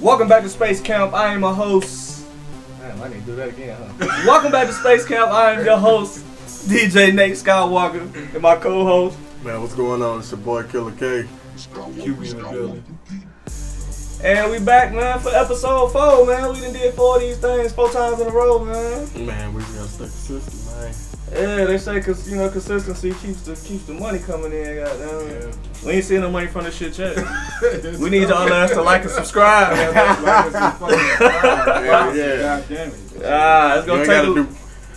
Welcome back to Space Camp. I am a host. Damn, I need to do that again, huh? Welcome back to Space Camp. I am your host, DJ Nate Skywalker, and my co-host. Man, what's going on? It's your boy Killa K. Cubie in the building. And we back, man, for episode 4, man. We done did 4 of these things 4 times in a row, man. Man, we gotta stay consistent, man. Yeah, they say consistency keeps the money coming in, goddamn. Yeah. We ain't seen no money from this shit yet. We need y'all to like and subscribe. Yeah. God damn it. It's gonna take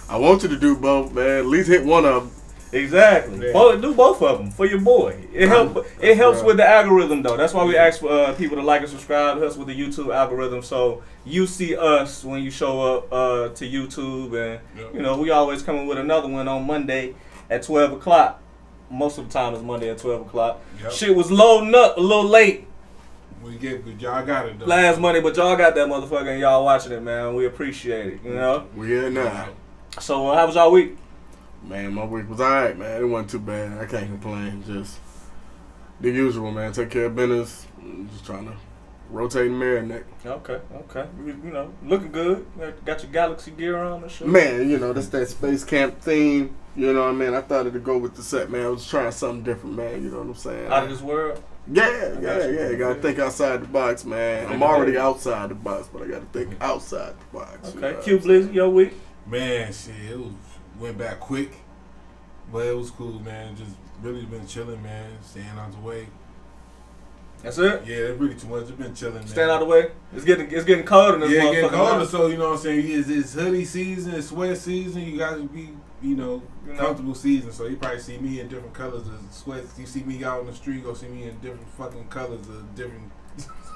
I want you to do both, man. At least hit one of them. Exactly. Yeah. Do both of them for your boy. It helps with the algorithm, though. That's why we ask for people to like and subscribe. It helps with the YouTube algorithm, so you see us when you show up to YouTube, and we always coming with another one on Monday at 12 o'clock. Most of the time it's Monday at 12 o'clock. Yep. Shit was loading up a little late Y'all got it though. last Monday, but y'all got that motherfucker and y'all watching it, man. We appreciate it, We here now. So how was y'all week? Man, my week was alright, man. It wasn't too bad. I can't complain. Just the usual, man. Take care of business. Just trying to rotate and marinate. Okay. Looking good. Got your Galaxy gear on and shit. Man, that's that space camp theme. You know what I mean? I thought it'd go with the set, man. I was trying something different, man. You know what I'm saying? Out of this world? Yeah. Gotta think outside the box, man. I'm already outside the box, but I gotta think outside the box. Okay. Q Blizzy, your week? Man, shit, went back quick, but it was cool, man. Just really been chilling, man. Staying out the way. That's it? Yeah, it's really too much. It's been chilling, man. Staying out the way? It's getting cold in this motherfucker. Yeah, getting colder, so you know what I'm saying? It's hoodie season, it's sweat season. You got to be, comfortable season. So you probably see me in different colors of sweats. You see me out on the street, you go see me in different fucking colors of different...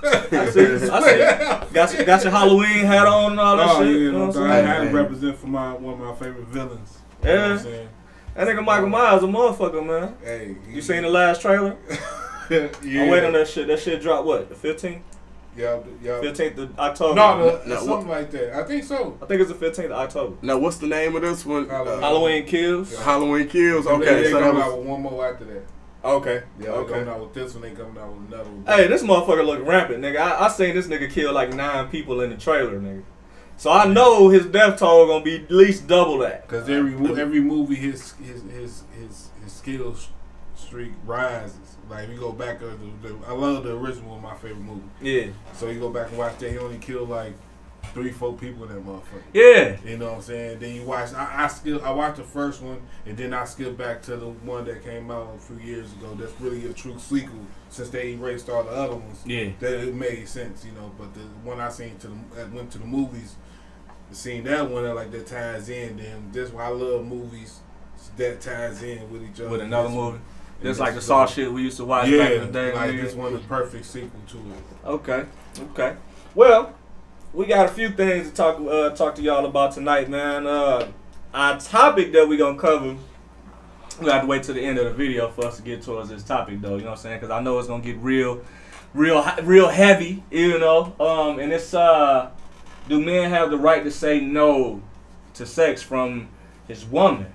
I see. Got your Halloween hat on and all that shit. Yeah, you know what I'm I saying? had to represent for one of my favorite villains. Yeah. You know what I'm saying? That nigga Michael Myers a motherfucker, man. Hey, You seen the last trailer? Yeah. I'm waiting on that shit. That shit dropped what? The 15th? Yeah. 15th of October. No, No, something like that. I think so. I think it's the 15th of October. Now, what's the name of this one? Halloween Kills. Yeah. Halloween Kills. They Okay, so that coming out was... with one more after that. Okay. Yeah, Okay. they coming out with this one. They coming out with another one. Hey, this motherfucker look rampant, nigga. I seen this nigga kill like 9 people in the trailer, nigga. So I know his death toll gonna be at least double that. Cause every movie his skill streak rises. Like we go back I love the original one, my favorite movie. Yeah. So you go back and watch that, he only killed like 3-4 people in that motherfucker. Yeah. You know what I'm saying? Then you watch I watched the first one and then I skipped back to the one that came out a few years ago. That's really a true sequel since they erased all the other ones. Yeah. That it made sense, But the one I seen went to the movies, seen that one that ties in. Then that's why I love movies that ties in with each other. With another movie. And Just like the Saw shit we used to watch back in the day. Like nigga. this one is perfect sequel to it. Okay. Well, we got a few things to talk to y'all about tonight, man. Our topic that we gonna cover, we have to wait till the end of the video for us to get towards this topic, though. You know what I'm saying? Because I know it's gonna get real heavy, and it's do men have the right to say no to sex from his woman?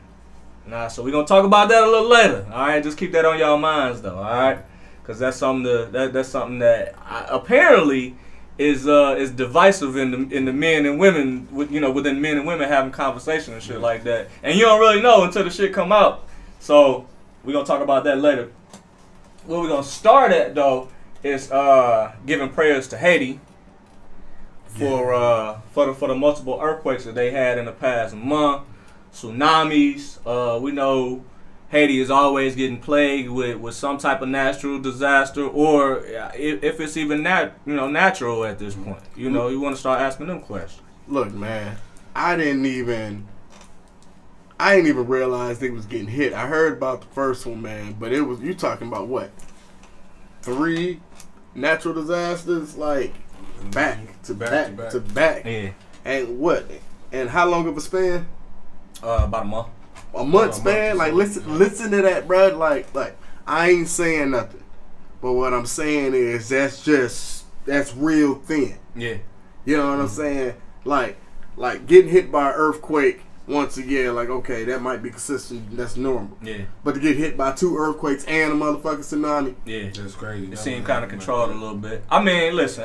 So we're gonna talk about that a little later. All right, just keep that on y'all minds, though. All right, because that's something that apparently is divisive in the men and women, within men and women having conversation and shit like that. And you don't really know until the shit come out. So we're gonna talk about that later. Where we're gonna start at, though, is giving prayers to Haiti for the multiple earthquakes that they had in the past month. Tsunamis. We know Haiti is always getting plagued with some type of natural disaster, or if it's even natural at this point. You want to start asking them questions. Look, man, I didn't even realize they was getting hit. I heard about the first one, man, but you talking about what? 3 natural disasters, like back to back. Yeah. And what? And how long of a span? About a month. A month span? Like, listen to that, bro. Like, I ain't saying nothing. But what I'm saying is that's real thin. Yeah. You know what I'm saying? Like getting hit by an earthquake once again, like, okay, that might be consistent. That's normal. Yeah. But to get hit by 2 earthquakes and a motherfucking tsunami. Yeah. That's crazy. It seemed kind of controlled a little bit. I mean, listen,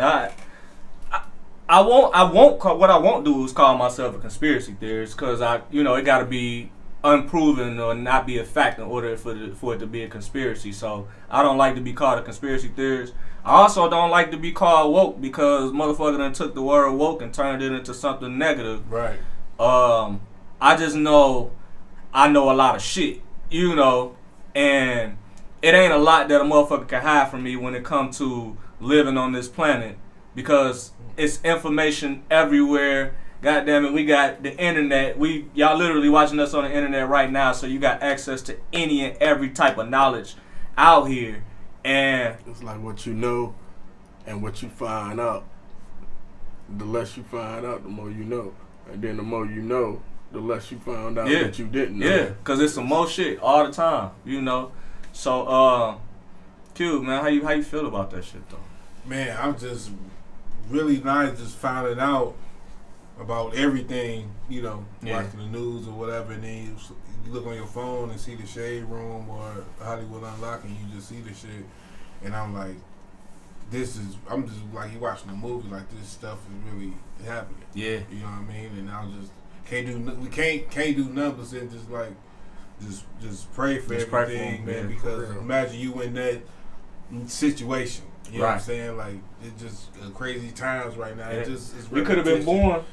What I won't do is call myself a conspiracy theorist because it got to be unproven or not be a fact in order for it to be a conspiracy. So I don't like to be called a conspiracy theorist. I also don't like to be called woke because motherfucker done took the word woke and turned it into something negative. Right. I just know I know a lot of shit, and it ain't a lot that a motherfucker can hide from me when it comes to living on this planet because it's information everywhere. God damn it, we got the internet. Y'all literally watching us on the internet right now, so you got access to any and every type of knowledge out here. And it's like what you know and what you find out. The less you find out, the more you know. And then the more you know, the less you found out that you didn't know. Yeah, because it's some more shit all the time, So, Cube, man, how you feel about that shit, though? Man, I'm just really nice just finding out about everything, watching the news or whatever, and then you look on your phone and see the Shade Room or Hollywood Unlocked, and you just see the shit, and I'm like, I'm just like you watching a movie, like this stuff is really happening. Yeah, you know what I mean, and I just we can't do nothing but just pray for everything, man, because imagine you in that situation. You know what I'm saying? Like, it's just crazy times right now. Yeah. We could have been born.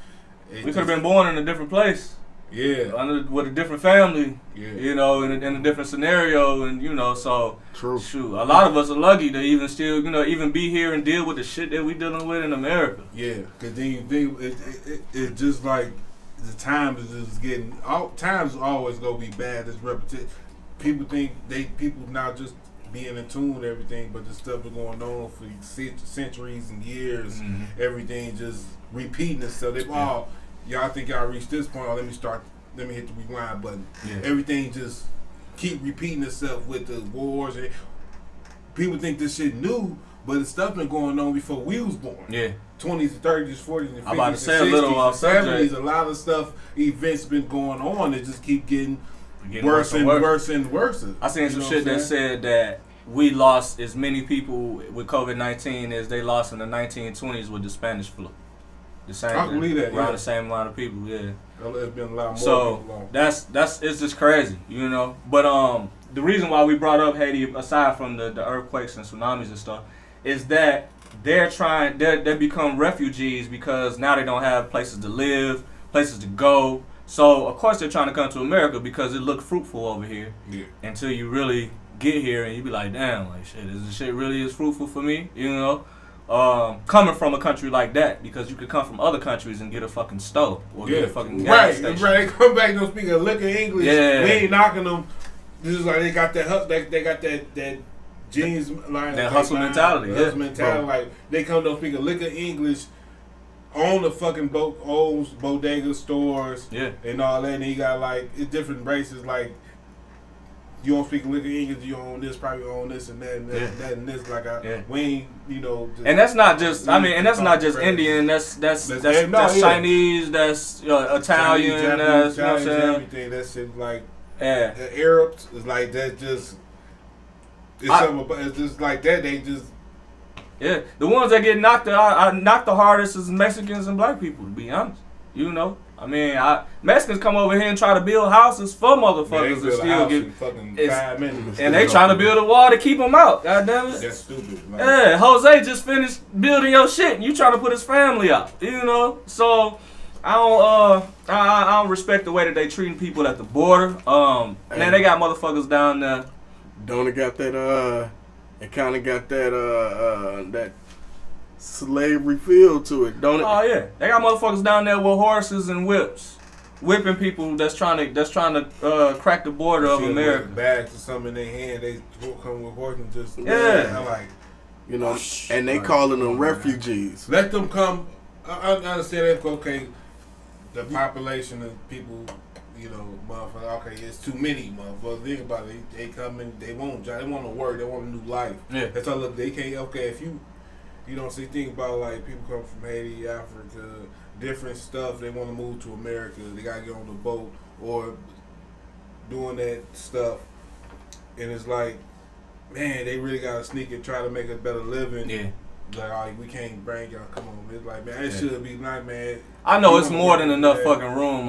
We could have been born in a different place. Yeah. With a different family. Yeah. In a different scenario, and so. True. Shoot, a lot of us are lucky to even still, even be here and deal with the shit that we dealing with in America. Yeah, because then you think it's just like the time is just getting. Times always gonna be bad. It's repetition. People think people now just being in tune with everything, but the stuff been going on for centuries and years. Mm-hmm. Everything just repeating itself. Y'all think y'all reached this point? Let me hit the rewind button. Yeah. Everything just keep repeating itself with the wars. And people think this shit new, but the stuff been going on before we was born. Yeah. 20s, 30s, 40s, and 50s, I'm about to say and 60s, a little off and 70s. subject. A lot of stuff, events been going on that just keep getting worse and worse and worse. I seen some shit that said that we lost as many people with COVID-19 as they lost in the 1920s with the Spanish flu. The same. I believe that. Around the same amount of people. Yeah. There's been a lot more. So that's it's just crazy, But the reason why we brought up Haiti, aside from the earthquakes and tsunamis and stuff, is that they become refugees because now they don't have places to live, places to go. So of course they're trying to come to America because it looked fruitful over here. Yeah. Until you really get here and you be like, damn, like shit, this shit really is fruitful for me, coming from a country like that, because you could come from other countries and get a fucking stove or get a fucking gas station. Right. They come back, don't speak a lick of English. Yeah. We ain't knocking them. This is like they got that they got that jeans line, that hustle mentality. Hustle mentality. Like they come, don't speak a lick of English. Own the fucking old bodega stores, and all that. And he got like it's different races. Like you don't speak a lick of English, you own this, probably own this and that and that and this. Like we ain't, and that's not just. And that's not just Indian. That's Chinese. That's Italian. That's everything. That shit like the Arabs is like that. Just it's just like that. They just. Yeah, the ones that get knocked the hardest is Mexicans and black people, to be honest. Mexicans come over here and try to build houses for motherfuckers and still get fucking 5 minutes. And they trying to build a wall to keep them out. God damn it. That's stupid. Yeah, Jose just finished building your shit and you trying to put his family out. So I don't respect the way that they treating people at the border. Man, they got motherfuckers down there. Don't it got that it kind of got that slavery feel to it, don't it? Oh yeah, they got motherfuckers down there with horses and whips, whipping people that's trying to crack the border of America. With bags or something in their hand, they come with horses and just I'm like, and they calling them refugees. Let them come. I understand that. Okay, the population of people. Motherfucker, okay, it's too many motherfuckers. Think about it. They come in, they want to work, they want a new life. Yeah. That's all. Look, they can't. Okay, if you don't see, think about like people come from Haiti, Africa, different stuff. They want to move to America. They gotta get on the boat or doing that stuff, and it's like, man, they really gotta sneak and try to make a better living. Yeah. like, oh, we can't bring y'all. Come on, it's like, man, it should be like, man. I know it's more than enough fucking room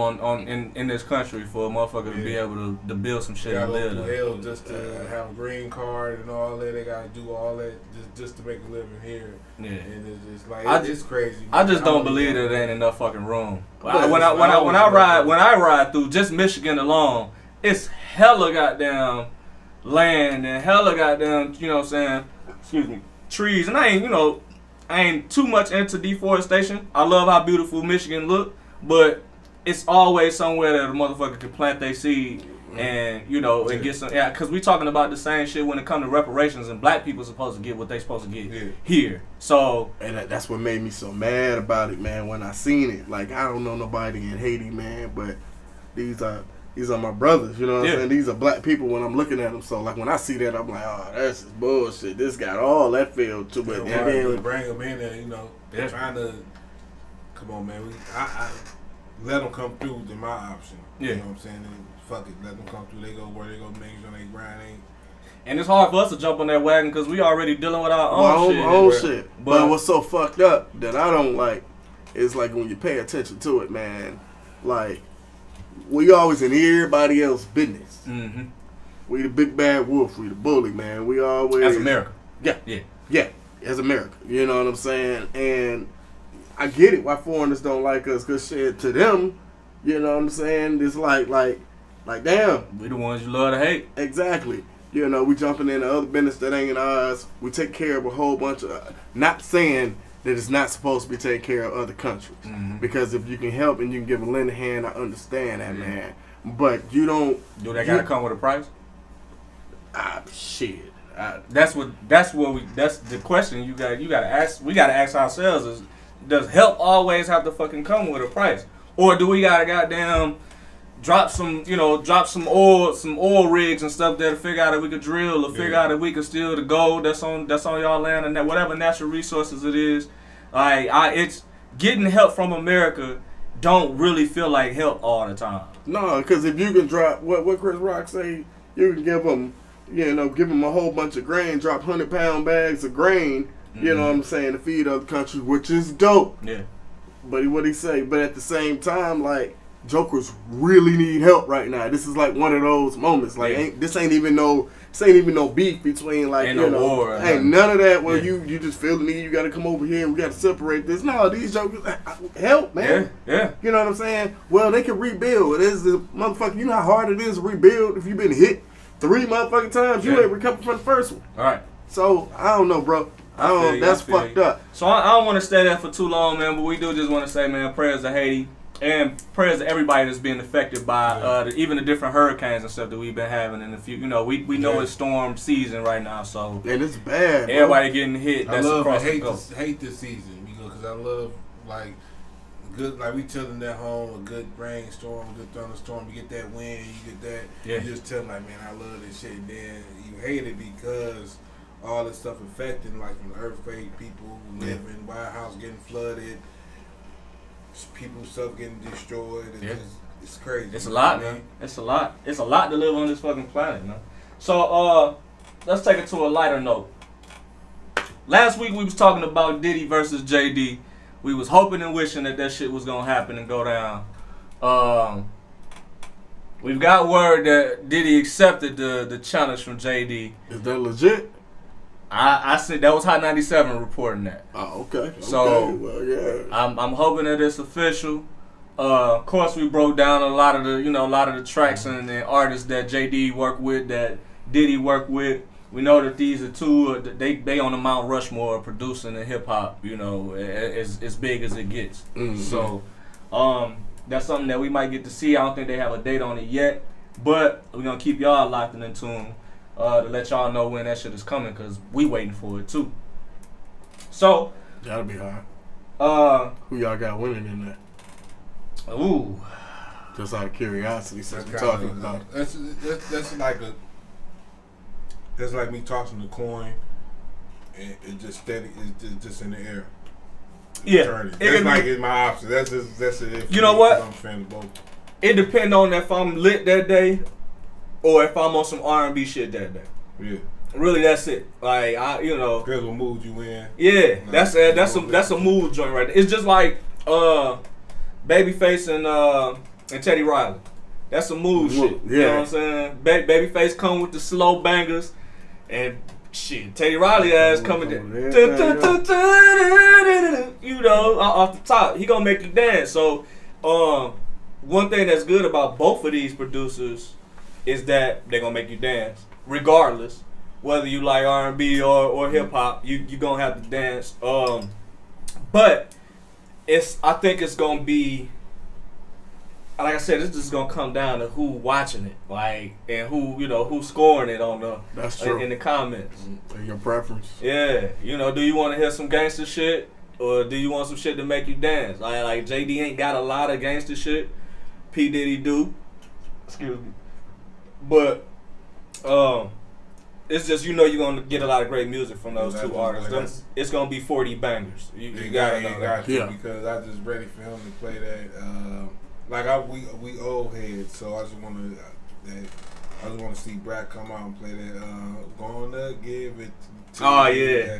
in this country for a motherfucker to be able to build some shit and live there. Hell just to have a green card and all that. They gotta do all that just to make a living here. Yeah, and it's just like it's crazy. Man. I just don't believe that there ain't enough fucking room. When I ride through just Michigan alone, it's hella goddamn land and hella goddamn, you know what I'm saying? Excuse me, trees, and I ain't too much into deforestation. I love how beautiful Michigan look, but it's always somewhere that a motherfucker can plant their seed and, and get some, because we talking about the same shit when it comes to reparations, and black people supposed to get what they supposed to get here. So, and that's what made me so mad about it, man, when I seen it. Like, I don't know nobody in Haiti, man, but these are my brothers, you know what I'm saying? These are black people when I'm looking at them. So, like, when I see that, I'm like, oh, that's just bullshit. This got all that feel to it. And then bring them in there, trying to, come on, man. I let them come through to my option. You know what I'm saying? And fuck it, let them come through. They go where they go, make sure they grind ain't. And it's hard for us to jump on that wagon because we already dealing with our own shit. But what's so fucked up that I don't like is, like, when you pay attention to it, man, like, we always in everybody else's business. Mm-hmm. We the big bad wolf. We the bully, man. We always as America. Yeah. As America. You know what I'm saying? And I get it why foreigners don't like us, cause shit to them, you know what I'm saying? It's like damn. We the ones you love to hate. Exactly. We jumping into other business that ain't ours. We take care of a whole bunch of. Not saying that it's not supposed to be taking care of other countries. Mm-hmm. Because if you can help and you can give a lending hand, I understand that, man. But you don't... Do that gotta come with a price? Shit. That's the question you gotta ask. We gotta ask ourselves is, does help always have to fucking come with a price? Or do we gotta goddamn drop some oil rigs and stuff there to figure out if we could drill or figure out if we could steal the gold that's on y'all land and that whatever natural resources it is. It's getting help from America don't really feel like help all the time. No, because if you can drop what Chris Rock say, you can give them a whole bunch of grain, drop 100-pound bags of grain. Mm-hmm. You know what I'm saying, to feed other countries, which is dope. Yeah. But what he say? But at the same time, like, jokers really need help right now. This is like one of those moments. Like, this ain't even no beef between, like, ain't no war. Ain't none of that where you just feel the need. You got to come over here and we got to separate this. No, these jokers help, man. Yeah. You know what I'm saying? Well, they can rebuild. It is the motherfucker. You know how hard it is to rebuild if you've been hit 3 motherfucking times. You ain't recovered from the first one. All right. So I don't know, bro. That's fucked up. So I don't want to stay there for too long, man. But we do just want to say, man, prayers to Haiti. And prayers to everybody that's being affected by even the different hurricanes and stuff that we've been having in the few. We know it's storm season right now, so and it's bad. Everybody getting hit. That's across the globe. I hate this season because I love like good, like we chilling at home, a good rainstorm, a good thunderstorm. You get that wind, you get that. Yeah. You just tell like, man, I love this shit. Then you hate it because all this stuff affecting, like from the earthquake, people living, White House getting flooded. People's stuff getting destroyed. It's crazy. It's a lot, man. It's a lot. It's a lot to live on this fucking planet, man. So, let's take it to a lighter note. Last week we was talking about Diddy Verzuz JD. We was hoping and wishing that shit was gonna happen and go down. We've got word that Diddy accepted the challenge from JD. Is that legit? I said that was Hot 97 reporting that. Oh, okay. So, well, yeah. I'm hoping that it's official. Of course, we broke down a lot of the tracks and the artists that JD worked with, that Diddy worked with. We know that these are two. They on the Mount Rushmore of producing in hip hop. As big as it gets. Mm-hmm. So, that's something that we might get to see. I don't think they have a date on it yet, but we're gonna keep y'all locked and in tune. To let y'all know when that shit is coming, because we waiting for it too. So that'll be hard. Who y'all got winning in that? Ooh, just out of curiosity, since we're talking about that's like me tossing the coin, and it just steady, it's just in the air. Yeah, that's like it's my option. That's it. You know what? I'm a fan of both. It depends on if I'm lit that day. Or if I'm on some R&B shit that day. Yeah. really, that's it. Like Depends what mood you in. Yeah, that's a mood joint right there. It's just like Babyface and Teddy Riley. That's some mood shit. You know what I'm saying? Babyface come with the slow bangers, and shit, Teddy Riley ass coming off the top. He gonna make you dance. So, one thing that's good about both of these producers is that they gonna make you dance, regardless whether you like R&B or hip hop. You gonna have to dance. But I think it's gonna be. Like I said, it's just gonna come down to who watching it, like, and who's scoring it on That's true. in the comments. And your preference. Yeah, do you want to hear some gangster shit, or do you want some shit to make you dance? Like JD ain't got a lot of gangster shit. P Diddy do. Excuse me. But it's just you're gonna get a lot of great music from those two artists. It's gonna be 40 bangers. You gotta know that. Because I just ready for him to play that. We old heads, so I just want to see Brat come out and play that. Gonna give it. Oh yeah.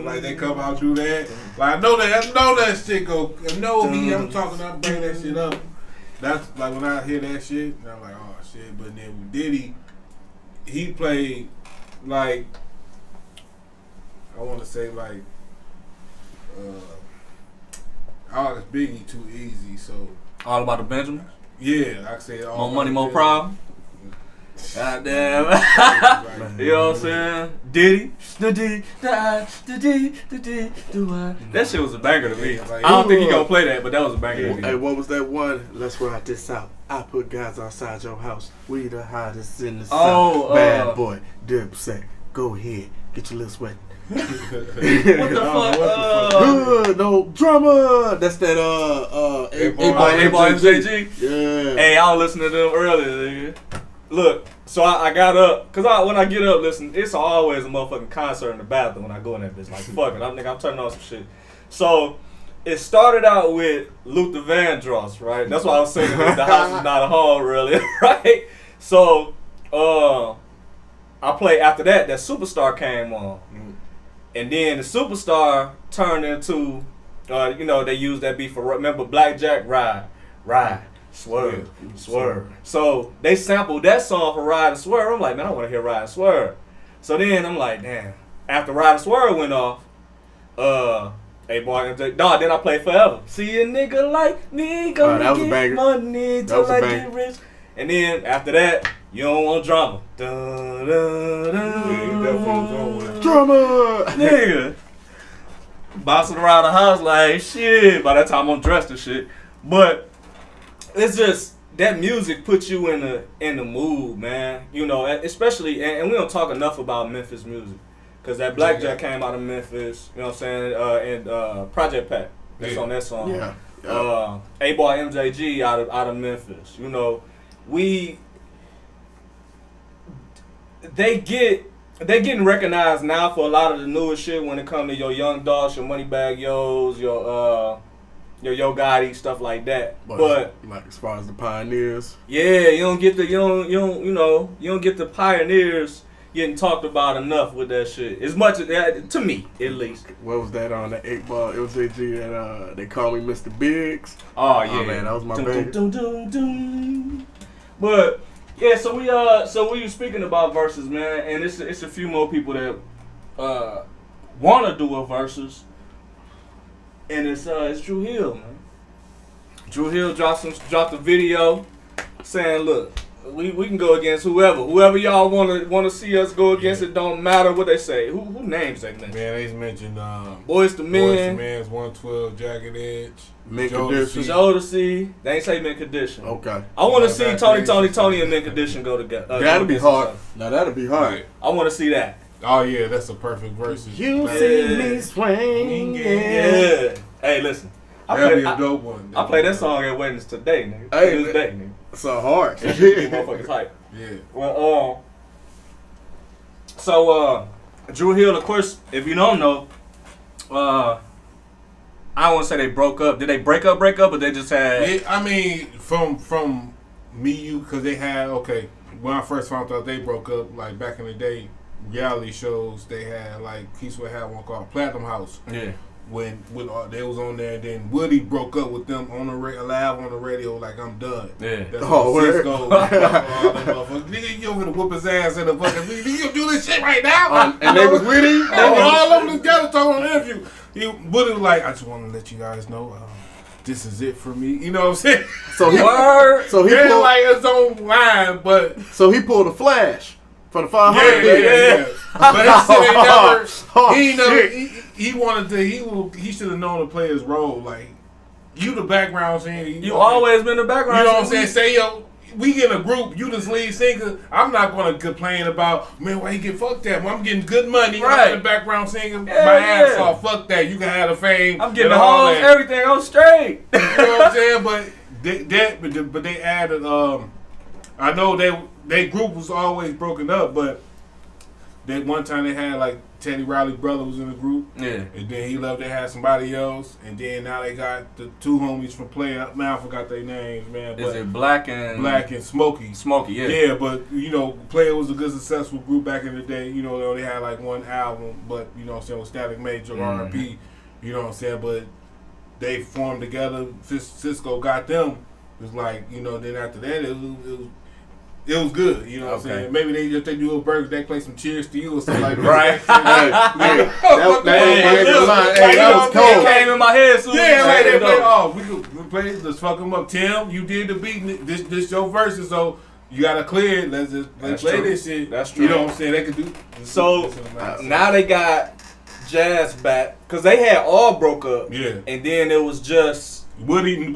Like they come out do that. Like I know that shit go. I know I'm talking. I bring that shit up. That's like when I hear that shit, I'm like, oh shit. But then with Diddy, he played like I want to say like. Oh, it's Biggie too easy, so All About the Benjamins? Yeah, I say all More Money, More Problem. God damn. You know what I'm saying? Diddy. That shit was a banger to me. I don't think he gonna play that, but that was a banger to me. Hey, what was that one? Let's ride this out. I put guys outside your house. We the hottest in the South. Bad boy. Dipset. Go ahead. Get your little sweat. What the fuck? No drama. That's that A-Boy MJG. Yeah. Hey, I was listening to them earlier, nigga. Look, so I got up, cause when I get up, listen, it's always a motherfucking concert in the bathroom when I go in that bitch. Like fuck it, I'm turning on some shit. So it started out with Luther Vandross, right? That's why I was saying the house is not a home, really, right? So I played after that Superstar came on. And then the Superstar turned into, they used that beat for, remember Blackjack, Ride, Swerve. So they sampled that song for Ride and Swerve. I'm like, man, I want to hear Ride and Swerve. So then I'm like, damn. After Ride and Swerve went off, A-Boy MJ, then I played Forever. See a nigga like me gonna get money till I get rich. And then after that, You Don't Want Drama. Drama! Nigga. Bouncing around the house like shit. By that time I'm dressed and shit. But it's just that music puts you in the mood, man. Especially, and we don't talk enough about Memphis music. Because that Blackjack came out of Memphis, you know what I'm saying? And Project Pat. That's on that song. Yeah. A-Boy MJG out of Memphis. They getting recognized now for a lot of the newest shit when it comes to your Young Dolph, your Moneybagg Yo's, your Yo Gotti, stuff like that. But like as far as the pioneers, yeah, you don't get the pioneers getting talked about enough with that shit. As much as to me, at least. What was that on the 8-Ball LJG and They Call Me Mr. Biggs? Oh yeah, man, that was my baby. But yeah, so we were speaking about verses, man, and it's a few more people that want to do a versus, and it's Dru Hill, man. Dru Hill dropped a video saying, look, we can go against whoever y'all want to see us go against. It don't matter what they say. Who names they mention? Man, they mentioned Boyz II Men. Boyz II Men's 112, Jagged Edge. Mint Condition. Jodeci. They ain't say Mint Condition. Okay. I want to see Tony and Mint Condition go together. That'll be hard. Now that'll be hard. I want to see that. Oh yeah, that's a perfect verse. You see me swing. Yeah. Hey, listen. That'll be a dope one. I play that song at weddings today, nigga. Hey, to this day, nigga. So hard. Motherfuckers hype. Yeah. Well, so Dru Hill, of course, if you don't know, I don't want to say they broke up. Did they break up, or they just had? I mean, from me, because they had when I first found out they broke up, like back in the day, reality shows, they had like Keith would have one called Platinum House. Yeah. When they was on there, and then Woody broke up with them on the live on the radio, like I'm done. Yeah. That's word. Cisco, nigga, you over to whoop his ass in the fucking. You do this shit right now? And they was with him. All of them together told on the interview. Woody was like, I just want to let you guys know, this is it for me. You know what I'm saying? So he pulled like his own line, but so he pulled a flash for the 500. Yeah. But that shit ain't never. He wanted to. He should have known to play his role. Like you, the background singer. You always been the background. You know what I'm saying? Say yo, we in a group. You the lead singer. I'm not gonna complain about man why he get fucked at. Well, I'm getting good money. Right. I'm the background singer. My ass off. Fuck that. You can have the fame. I'm getting the hoes. Everything. I'm straight. You know what I'm saying? But they added. I know they group was always broken up, but that one time they had like Teddy Riley's brother was in the group. Yeah. And then he left, they had somebody else. And then now they got the two homies from Flair. Man, I forgot their names, man. Is it Black and Smokey? Smokey, yeah. Yeah, but you know, Flair was a good successful group back in the day. You know, they had like one album, but you know what I'm saying, with Static Major, R&B. You know what I'm saying? But they formed together. Cisco got them. It was like, you know, then after that it was good, you know what I'm saying? Maybe they do a burger, they play some Cheers to You or something like that. Right. That was cold. It came in my head soon. Yeah, like they play, we play, let's fuck them up. Tim, you did the beat, this your verses, so you gotta clear it. Let's play this shit. That's true. You know what I'm saying? They could do. So now they got Jazz back, because they had all broke up. Yeah. And then it was just Woody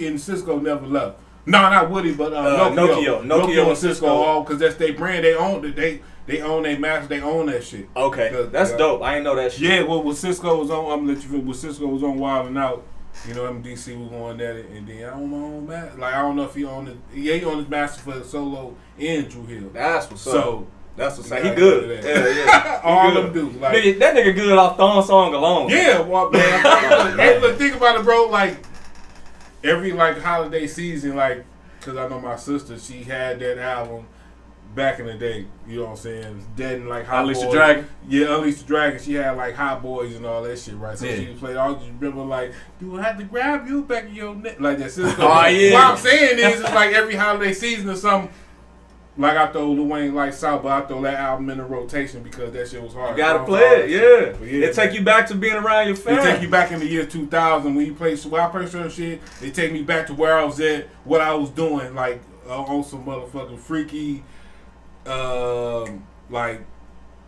and Cisco never left. No, not Woody, but Nokia and Cisco, all because that's their brand. They own it. They own their master. They own that shit. Okay, that's dope. I ain't know that shit. Yeah, well, when Cisco was on, I'm gonna let you feel. When Cisco was on Wild and Out, you know, MDC was going at it, and then I own my own master. Like I don't know if he owned it. Yeah, he owned his master for Solo and Dru Hill. That's what's up. So that's what's up. He good. Yeah. All them dudes. Like that nigga good off Thong Song alone. Yeah, well, man. Hey, look, think about it, bro. Like every like holiday season, like. Because I know my sister, she had that album back in the day. You know what I'm saying? Dead and like Hot Unleash Boys. the Dragon? Yeah, Unleash the Dragon. She had like Hot Boys and all that shit, right? So yeah. she played all. You remember like, do I have to grab you back in your neck? Like that sister. Oh, yeah. What I'm saying is, it's like every holiday season or something. Like I throw Lil Wayne Lights Out, but I throw that album in the rotation because that shit was hard. You gotta play it, yeah. It take you back to being around your family. It take you back in the year 2000 when you play. When I play certain shit, it take me back to where I was at, what I was doing, like on some motherfucking freaky, like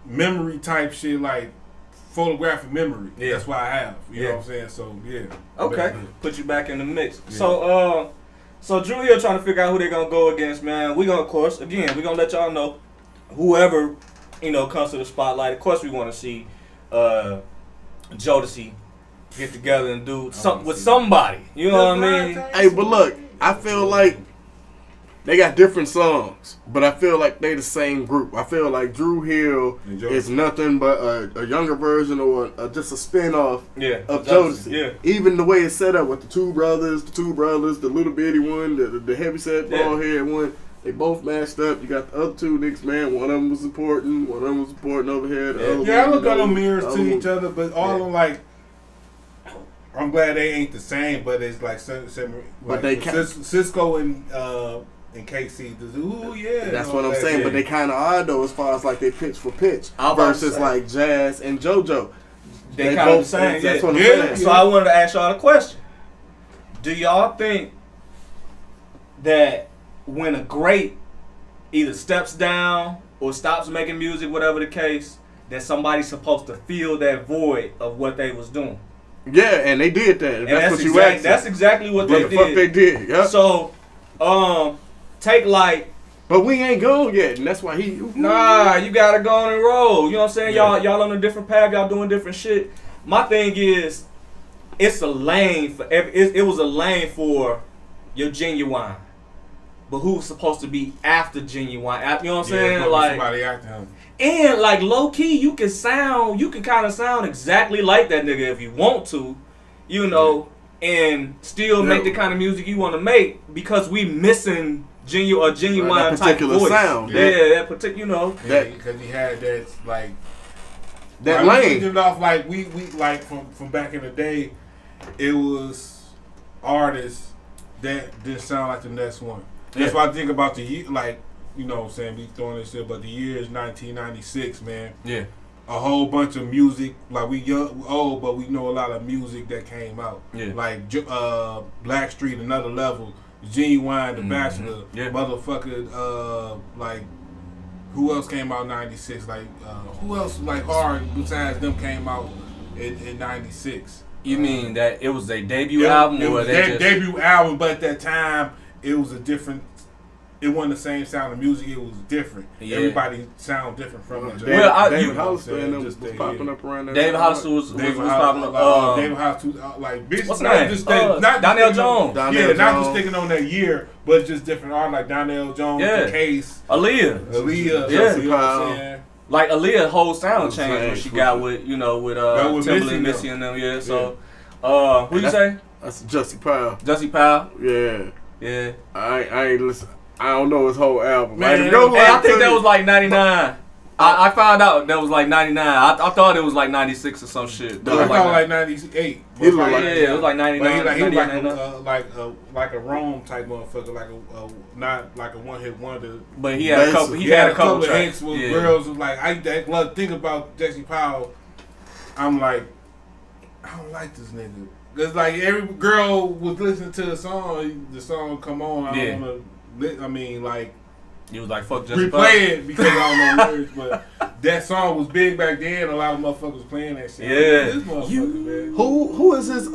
memory type shit, like photographic memory. Yeah. That's why I have. You know what I'm saying? So yeah. Okay. Put you back in the mix. Yeah. So Dru Hill trying to figure out who they're gonna go against, man. We gonna, of course, again, we gonna let y'all know whoever, you know, comes to the spotlight. Of course, we want to see Jodeci get together and do something with somebody. You know what I mean? Hey, but look, I feel like they got different songs, but I feel like they the same group. I feel like Dru Hill is nothing but a younger version or just a spin-off of Jodeci. Yeah. Even the way it's set up with the two brothers, the little bitty one, the heavyset bald head one, they both matched up. You got the other two niggas, man. One of them was supporting, over here. The other I look at them mirrors to each other, but all of them like. I'm glad they ain't the same, but it's like but they Cisco and KC. Ooh, yeah. That's what I'm saying, but they kind of are though, as far as like they pitch for pitch versus like Jazz and JoJo. They kind of the same. That's what I'm saying. So I wanted to ask y'all a question. Do y'all think that when a great either steps down or stops making music, whatever the case, that somebody's supposed to fill that void of what they was doing? Yeah, and they did that. That's what you asked. That's exactly what they did. The fuck they did. Yep. So, take like. But we ain't gone yet, and that's why he. Nah, you gotta go on and roll. You know what I'm saying? Yeah. Y'all on a different path. Y'all doing different shit. My thing is, it's a lane for it was a lane for your Genuine, but who's supposed to be after Genuine? You know what I'm saying? Like somebody after him. And like low key, you can kind of sound exactly like that nigga if you want to, you know, and still make the kind of music you want to make because we missing genuine that type particular voice. sound. That particular, you know. Because he had that like that like, lane. We off like we like from back in the day, it was artists that didn't sound like the next one. That's why I think about the year, like, you know what I'm saying, we throwing this shit, but the year is 1996, man. Yeah. A whole bunch of music, like we young, old, but we know a lot of music that came out. Yeah. Like Blackstreet, Another Level, Genuine, The Bachelor, motherfucker, like, who else came out in 96? Like, who else, like, hard besides them came out in 96? You mean that it was their debut album? It or was they their just... debut album, but at that time, it was a different. It wasn't the same sound of music. It was different. Yeah. Everybody sound different from each other. David Hollister was popping up around that. David Hollister was popping up. David Hollister, like bitches. What's not name? just not Donnell Jones. Not just sticking on that year, but just different art like Donnell Jones, The Case, Aaliyah. You know what I'm saying? Like Aaliyah's whole sound changed when she got with Timberland, Missy and them. Yeah. So, who you say? That's Jussie Powell. Jussie Powell. Yeah. I ain't listen. I don't know his whole album. Man, I think that was like 99. I found out that was like 99. I thought it was like 96 or some shit. I thought like 98. It was like 99. He was like a Rome type motherfucker, like not like a one hit wonder. But he had a couple. He had a couple hits with girls. Was like I think about Jussie Powell. I'm like, I don't like this nigga. Cause like every girl was listening to the song come on. I don't wanna. I mean, like, you was like, fuck Jussie Powell. Replay it because I don't know words, but that song was big back then. A lot of motherfuckers playing that shit. Yeah. This motherfucker, man. Who is his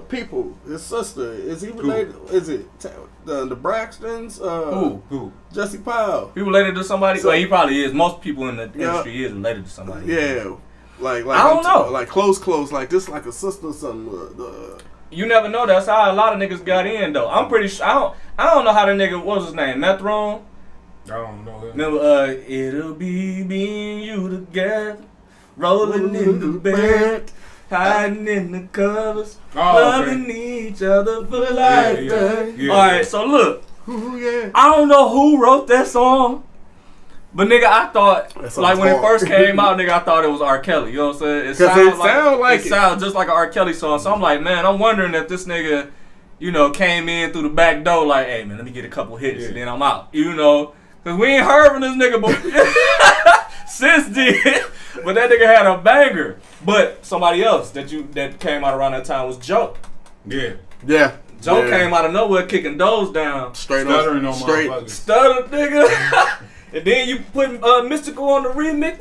people? His sister? Is he related? Is it the Braxtons? Who? Jussie Powell. He related to somebody? Well, he probably is. Most people in the industry is related to somebody. Yeah. Like I don't know. Like close, like this, like a sister or something. You never know. That's how a lot of niggas got in, though. I'm pretty sure. I don't know how the nigga, what was his name? Methrone? I don't know him. Remember, it'll be me and you together, rolling in the bed, hiding in the covers, loving each other for life. Yeah. All right, so look. Yeah. I don't know who wrote that song. But nigga, I thought, like when it first came out, nigga, I thought it was R. Kelly. You know what I'm saying? It sounds just like an R. Kelly song. So I'm like, man, I'm wondering if this nigga, you know, came in through the back door like, hey, man, let me get a couple hits and then I'm out. You know? Because we ain't heard from this nigga since then. But that nigga had a banger. But somebody else that came out around that time was Joe. Yeah. Joe came out of nowhere kicking doors down. Stuttering on motherfuckers. Stutter, nigga. And then you put Mystical on the remix.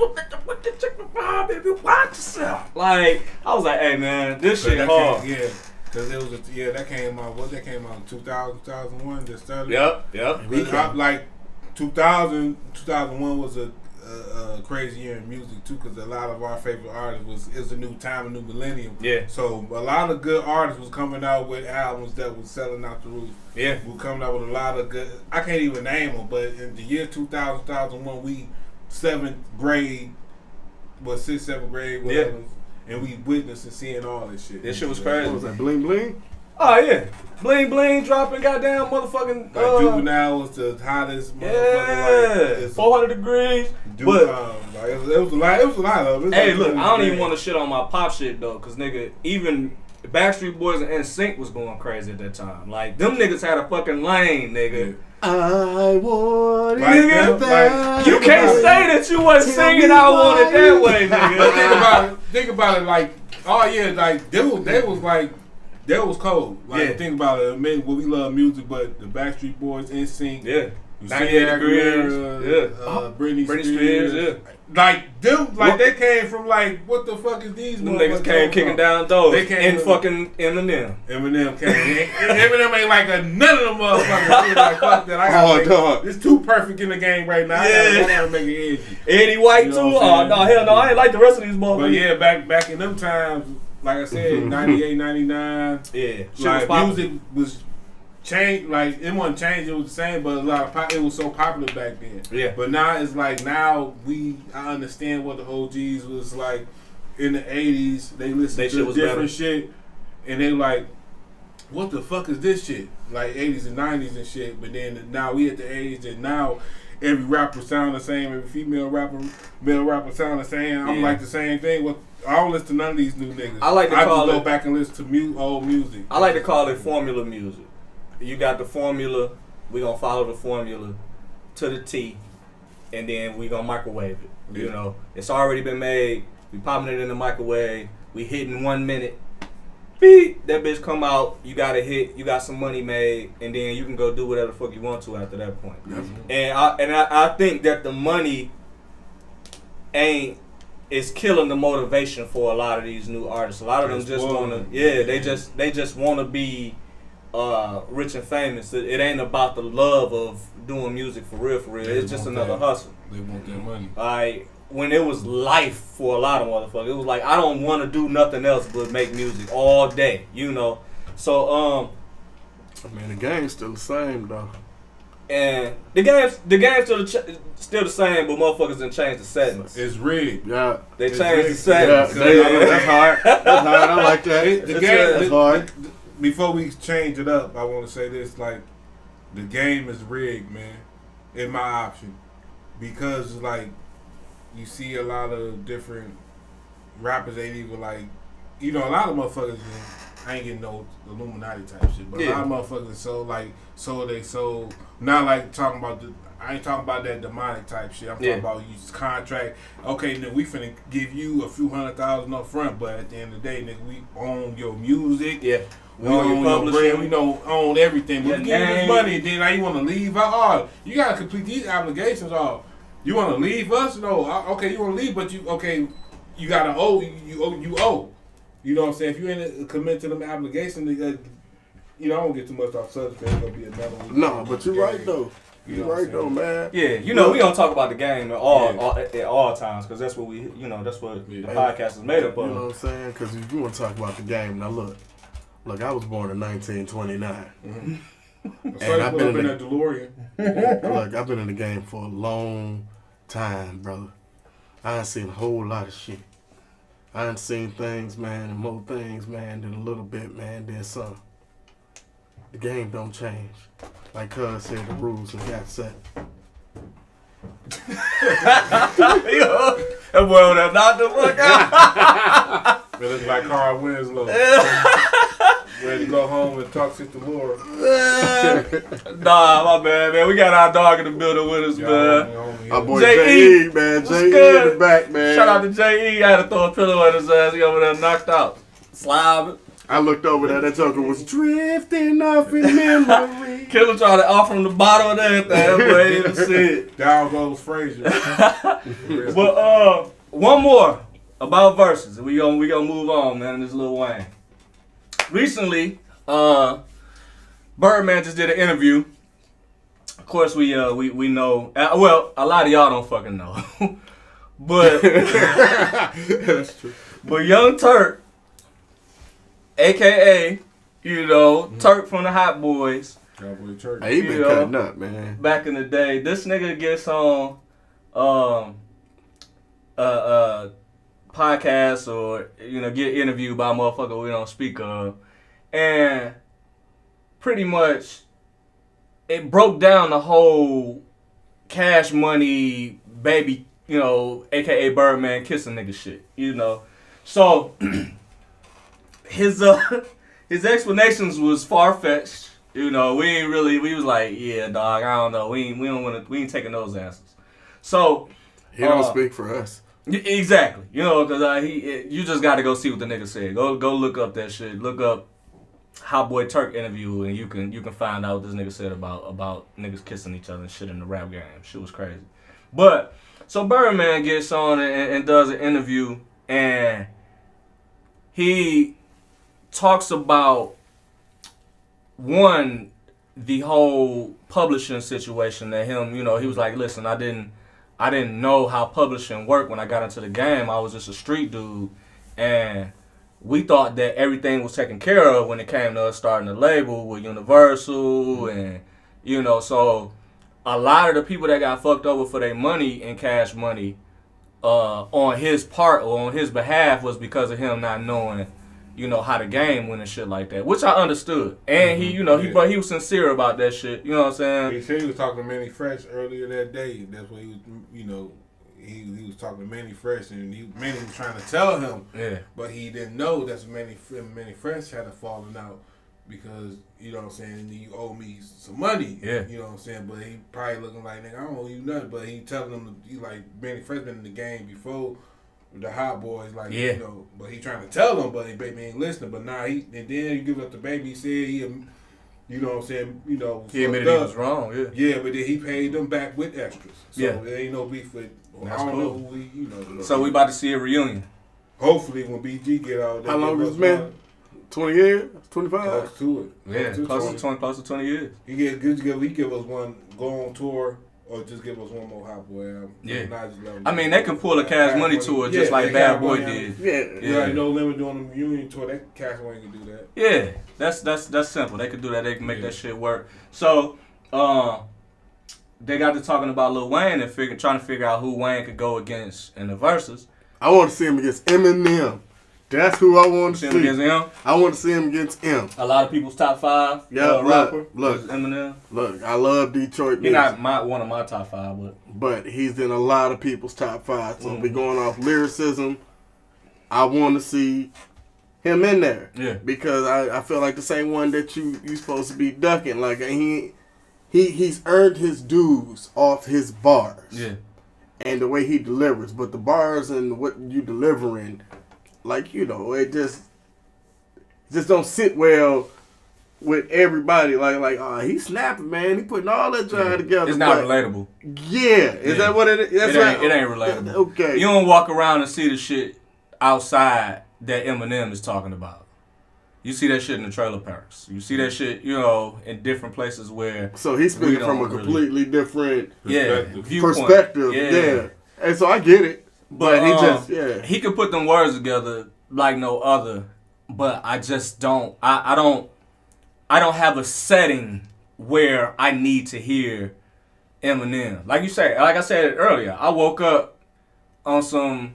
Baby, watch yourself. Like, I was like, hey, man, this shit hard. Because it was that came out. That came out in 2000, 2001. That started. Yep. Like 2001 was a crazy year in music too, because a lot of our favorite artists is a new time, a new millennium. Yeah. So a lot of good artists was coming out with albums that was selling out the roof. Yeah. We were coming out with a lot of good. I can't even name them, but in the year 2000, 2001, we 7th grade, 6th, 7th grade, whatever. And we witnessed and seeing all this shit. This shit was crazy. What was that? Bling Bling? Oh, yeah. Bling Bling dropping goddamn motherfucking... Juvenile was the hottest motherfucker. Like, 400 degrees. It was a lot of it. Hey, look, I don't even want to shit on my pop shit, though, because, nigga, even Backstreet Boys and NSYNC was going crazy at that time. Like, them niggas had a fucking lane, nigga. I want it that. You can't say that you wasn't singing I Want It That Way, nigga. But think about it, like, oh yeah, like, they was like, that was cold. Like, think about it. I mean, we love music, but the Backstreet Boys, NSYNC, 98 degrees, Britney Spears, like them, like they came from like, what the fuck is these? Them niggas came kicking down doors. They came in fucking Eminem. Eminem came. Eminem ain't like none of them motherfuckers. Like, fuck that. I gotta it's too perfect in the game right now. I gotta make it edgy. Eddie White too. Oh no, hell no, I ain't like the rest of these motherfuckers. But yeah, back in them times, like I said, 98, 99. Yeah, like music was changed. Like it wasn't changed; it was the same. But a lot of it was so popular back then. Yeah. But now it's like I understand what the OGs was like in the 80s. They listened to different shit, and they like what the fuck is this shit? Like 80s and 90s and shit. But then now we at the age that now every rapper sound the same. Every female rapper, male rapper sound the same. I'm like the same thing. Well, I don't listen to none of these new niggas. I just go back and listen to old music. I like to call it formula music. You got the formula. We gonna follow the formula to the T, and then we gonna microwave it. Yeah. You know, it's already been made. We popping it in the microwave. We hitting 1 minute. Beep, that bitch come out. You got a hit. You got some money made, and then you can go do whatever the fuck you want to after that point. Mm-hmm. And I think that the money is killing the motivation for a lot of these new artists. A lot of them just wanna, they just wanna be rich and famous. It ain't about the love of doing music for real. It's just another hustle. They want their money. Like when it was life for a lot of motherfuckers, it was like I don't want to do nothing else but make music all day, you know. So I mean, the game's still the same though. And the game's still the same, but motherfuckers done changed the settings. It's rigged. Yeah, they changed the settings. Yeah, that's hard. That's hard. I like that. The game, that's hard. Before we change it up, I want to say this: like, the game is rigged, man. In my option, because like you see a lot of different rappers ain't even like, you know, a lot of motherfuckers. I ain't getting no Illuminati type shit, but a lot of motherfuckers so not like talking about I ain't talking about that demonic type shit. I'm talking about you contract. Okay, then we finna give you a few $100,000 up front, but at the end of the day, nigga, we own your music. Yeah. We own your brand. We don't own everything. But we give you this money, then now you want to leave out. You gotta complete these obligations. You want to leave us? No. Okay, you want to leave, but you gotta owe. You owe. You know what I'm saying? If you ain't commit to them obligations, you know, I don't get too much off subject. It's gonna be another one. No, but you're right though. You're right though, man. Yeah, you know, we gonna talk about the game at all times because that's what the podcast is made up of. You know what I'm saying? Because if you want to talk about the game, now look, I was born in 1929. Mm-hmm. And I've been in that DeLorean. Look, I've been in the game for a long time, brother. I ain't seen a whole lot of shit. I done seen things, man, and more things, man, than a little bit, man, than some. The game don't change. Like Cuz said, the rules have got set. That boy over there knocked the fuck out. It looks like Carl Winslow. Ready to go home and talk shit to Laura. Nah, my bad, man. We got our dog in the building with us, man. Our boy J.E., man. J.E. in the back, man. Shout out to J.E. I had to throw a pillow at his ass. He over there knocked out. Slobbing. I looked over there. That joker was drifting off in memory. Killa tried to offer him the bottle and everything. But he didn't see it. Down goes Frazier. But one more about Verzuz. We gonna move on, man. This Lil Wayne. Recently, Birdman just did an interview. Of course, we know. Well, a lot of y'all don't fucking know, but that's true. But Young Turk, AKA, Turk from the Hot Boys. Cowboy Turk. Hey, he been cutting up, man. Back in the day, this nigga gets on podcast or get interviewed by a motherfucker we don't speak of, and pretty much it broke down the whole Cash Money baby, aka Birdman kissing nigga shit, So his explanations was far fetched, we was like, yeah, dog, I don't know, we ain't taking those answers. So he don't speak for us. Exactly, because you just got to go see what the nigga said. Go look up that shit. Look up Hot Boy Turk interview, and you can find out what this nigga said about niggas kissing each other and shit in the rap game. Shit was crazy. But so Birdman gets on and does an interview, and he talks about the whole publishing situation that him. He was like, listen, I didn't know how publishing worked when I got into the game. I was just a street dude, and we thought that everything was taken care of when it came to us starting the label with Universal, and so a lot of the people that got fucked over for their money in Cash Money on his part or on his behalf was because of him not knowing you know, how the game went and shit like that, which I understood. And he, you know, he was sincere about that shit. You know what I'm saying? He said he was talking to Manny Fresh earlier that day. That's what he was, you know, he was talking to Manny Fresh, and Manny was trying to tell him, but he didn't know that's Manny Fresh had a falling out because, you know what I'm saying, you owe me some money. Yeah. You know what I'm saying? But he probably looking like, nigga, I don't owe you nothing. But he telling him, he like, Manny Fresh been in the game before. The hot boys, like, you know, but he trying to tell him, but he baby ain't listening. But now and then you give up the baby. He said he, you know what I'm saying, you know, he admitted he was wrong. Yeah, but then he paid them back with extras. So there ain't no beef with. That's I don't cool. know who we, you know. So we about to see a reunion. Hopefully, when BG get out, how long has it been? 20 years, 25. Close to it. Yeah, close to 20 years. He give us one go on tour. Or just give us one more Hot Boy album. Yeah. I mean, they can pull a Cash Money tour just like Bad Boy did. Yeah. No Limit doing the reunion tour. That Cash Money can do that. Yeah. That's simple. They can do that. They can make that shit work. So, they got to talking about Lil Wayne and trying to figure out who Wayne could go against in the verses. I want to see him against Eminem. That's who I want to see. Against him? I want to see him against M. A lot of people's top 5 rapper. Look, Eminem. Look, I love Detroit music. He's not one of my top 5, but he's in a lot of people's top 5. So if we're going off lyricism, I want to see him in there. Yeah. Because I feel like the same one that you supposed to be ducking. Like he's earned his dues off his bars. Yeah. And the way he delivers. But the bars and what you delivering, like, you know, it just don't sit well with everybody. Like, oh, he's snapping, man. He putting all that jive together. It's not relatable. Yeah. Is that what it is? That's it ain't relatable. Okay. You don't walk around and see the shit outside that Eminem is talking about. You see that shit in the trailer parks. You see that shit, you know, in different places where. So he's speaking from a completely different perspective. Yeah. And so I get it. But he can put them words together like no other, but I just don't. I don't have a setting where I need to hear Eminem. Like I said earlier, I woke up on some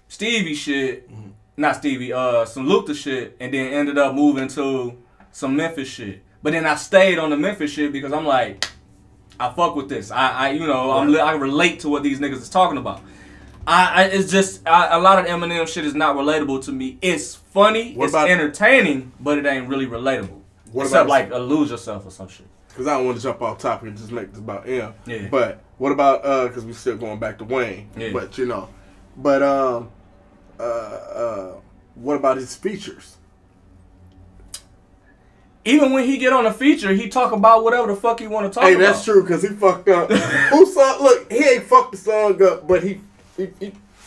Stevie shit, not Stevie, some Luther shit, and then ended up moving to some Memphis shit. But then I stayed on the Memphis shit because I'm like, I fuck with this. I relate to what these niggas is talking about. It's just a lot of Eminem shit is not relatable to me. It's funny, it's entertaining, but it ain't really relatable. Except like Lose Yourself or some shit. Because I don't want to jump off topic and just make this about M. Yeah. But what about because we still going back to Wayne. Yeah. But you know, what about his features? Even when he get on a feature, he talk about whatever the fuck he want to talk about. Hey, that's true because he fucked up. Look, he ain't fucked the song up, but he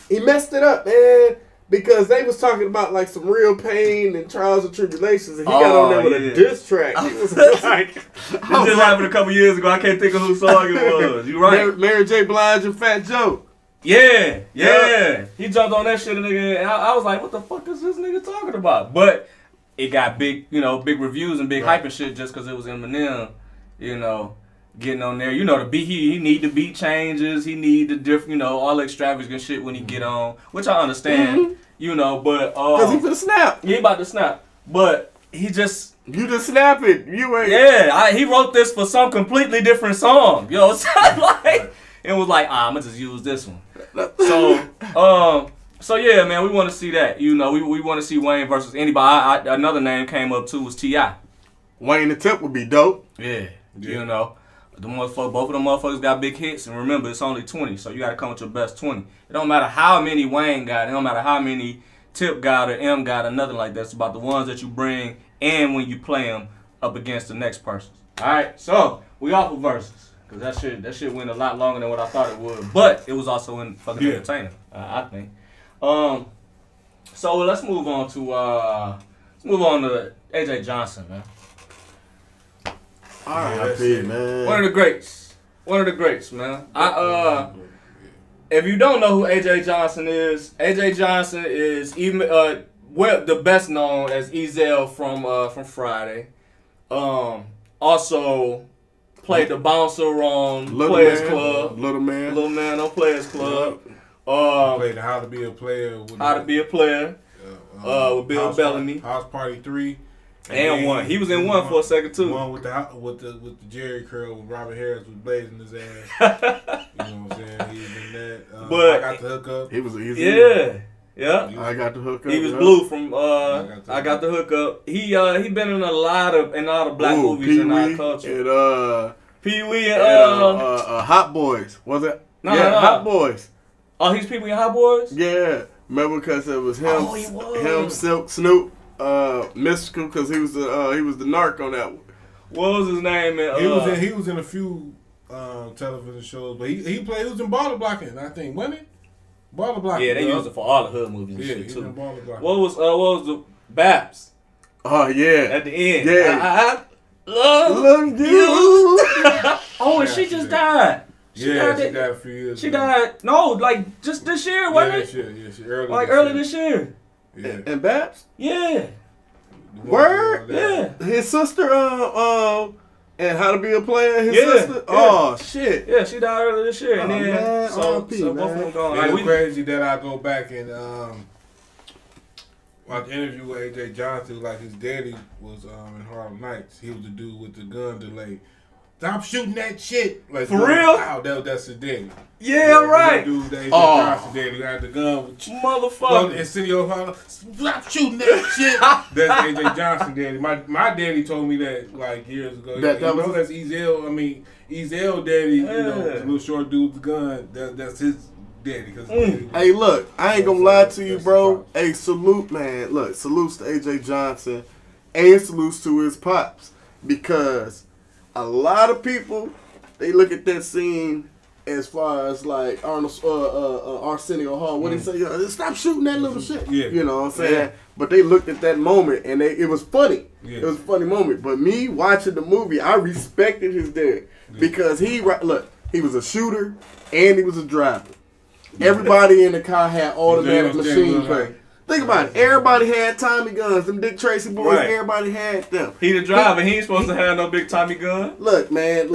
messed it up, man. Because they was talking about like some real pain and trials and tribulations, and he got on there with a diss track. He was like, this just happened a couple years ago. I can't think of whose song it was. You right? Mary J. Blige and Fat Joe. Yeah. He jumped on that shit, and I was like, what the fuck is this nigga talking about? But it got big, big reviews and big hype and shit just because it was Eminem, getting on there. The beat, he need the beat changes. He need the different, all the extravagant shit when he get on, which I understand, but... Because he finna snap. He about to snap. But he just... You just snap it. You ain't... Yeah, he wrote this for some completely different song. It was like, I'm going to just use this one. So yeah, man, we want to see that. We want to see Wayne versus anybody. Another name came up too was T.I. Wayne the Tip would be dope. Yeah. The motherfucker, both of them motherfuckers got big hits, and remember, it's only 20, so you got to come with your best 20. It don't matter how many Wayne got, it don't matter how many Tip got or M got or nothing like that. It's about the ones that you bring and when you play them up against the next person. All right, so we off of verses because that shit went a lot longer than what I thought it would, but it was also fucking entertaining, I think. So let's move on to AJ Johnson, man. R.I.P. man. One of the greats, man. If you don't know who AJ Johnson is even the best known as Ezel from Friday. Also played the bouncer on Players Club. Little man on Players Club. Played How to Be a Player. with Bill Bellamy. House Party 3. And 1. He was in 1 for a second too. 1 with the Jerry curl with Robert Harris was blazing his ass. You know what I'm saying? He was in that. But I got the hook up. He was easy. Yeah. I got the hook up. He was Blue from I got the hook up. He been in a lot of black movies Pee-wee in our culture. And Pee-wee and Hot Boys. Was it? No. Hot Boys. Oh, he's Pee-wee and Hot Boys? Yeah. Remember because it was him. Oh, he was. Him, Silk, Snoop, Mystical, because he was the narc on that one. What was his name? He was in a few television shows, but he was in Baller Blocking, I think, wasn't he? Baller Blocking. Yeah, they used it for all the hood movies and shit he too. was in Baller Blocking. What was the Baps? Oh yeah. At the end. Yeah. I love you. Oh, and she just died. She died a few years ago. She died. No, like just this year, wasn't it? Yeah, early. Like early this year. Yeah. And Babs? Yeah. Word? Yeah. His sister, and How to Be a Player, his Yeah, sister? yeah. Oh, shit. Yeah, she died early this year. And Oh, then, man, so R.I.P., both of them gone. It's Like, crazy that I go back and watch an interview with AJ Johnson. Like his daddy was in Harlem Nights. He was the dude with the gun delay. Stop shooting that shit. Like, for real? Wow, that's his daddy. Yeah, right. The dude, AJ Johnson daddy, got the gun with Motherfucker. in City of Harlem. Stop shooting that shit. That's AJ Johnson daddy. My daddy told me that like years ago. That's Ezel. I mean, Ezel daddy. You know, the little short dude with the gun. That's his daddy. Hey, look, I ain't gonna lie to you, bro. Hey, salute, man. Look, salutes to AJ Johnson and salutes to his pops, because a lot of people, they look at that scene as far as like Arsenio Hall. What he say? Stop shooting that little shit. Yeah. You know what I'm saying? Yeah. But they looked at that moment and it was funny. Yeah. It was a funny moment. But me watching the movie, I respected his dad because he was a shooter and he was a driver. Everybody in the car had automatic machine gun. Think about it. Everybody had Tommy guns. Them Dick Tracy boys, right. Everybody had them. He the driver. He ain't supposed to have no big Tommy gun. Look, man.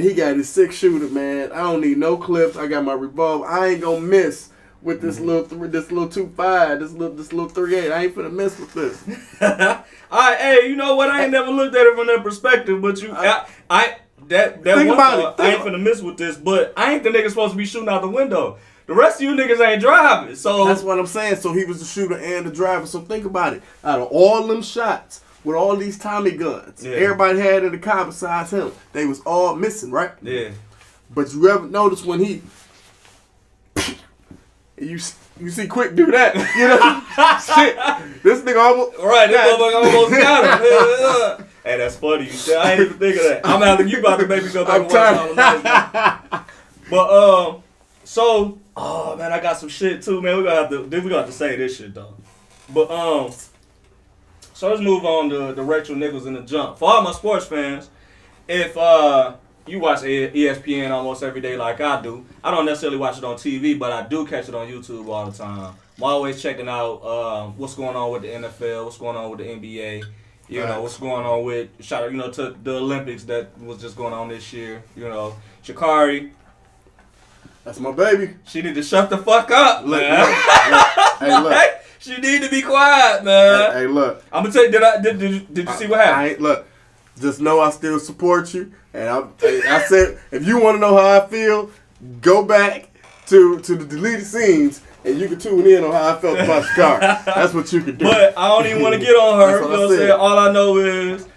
He got his 6-shooter, man. I don't need no clips. I got my revolver. I ain't gonna miss with this little 2.5, this little 3.8. I ain't finna miss with this. Hey, you know what? I ain't never looked at it from that perspective, but I ain't finna miss with this. But I ain't the nigga supposed to be shooting out the window. The rest of you niggas ain't driving, so that's what I'm saying. So he was the shooter and the driver. So think about it. Out of all them shots with all these Tommy guns, everybody had in the car besides him. They was all missing, right? Yeah. But you ever notice when he, you see Quick do that? You know, shit. This nigga almost almost got him. Hey, that's funny. You said I ain't even think of that. I'm having you about to make me go back and watch. But so. Oh man, I got some shit too, man. We gonna have to say this shit though. But so let's move on to the Rachel Nichols in the jump. For all my sports fans, if you watch ESPN almost every day like I do, I don't necessarily watch it on TV, but I do catch it on YouTube all the time. I'm always checking out what's going on with the NFL, what's going on with the NBA. You know, what's going on with to the Olympics that was just going on this year. You know, Sha'Carri. That's my baby. She need to shut the fuck up, man. Hey, look. She need to be quiet, man. Hey, look. I'm gonna tell you. Did you see what happened? Look. Just know I still support you, and I said if you want to know how I feel, go back to the deleted scenes, and you can tune in on how I felt about Sha'Carri. That's what you can do. But I don't even want to get on her. You know what I'm saying? All I know is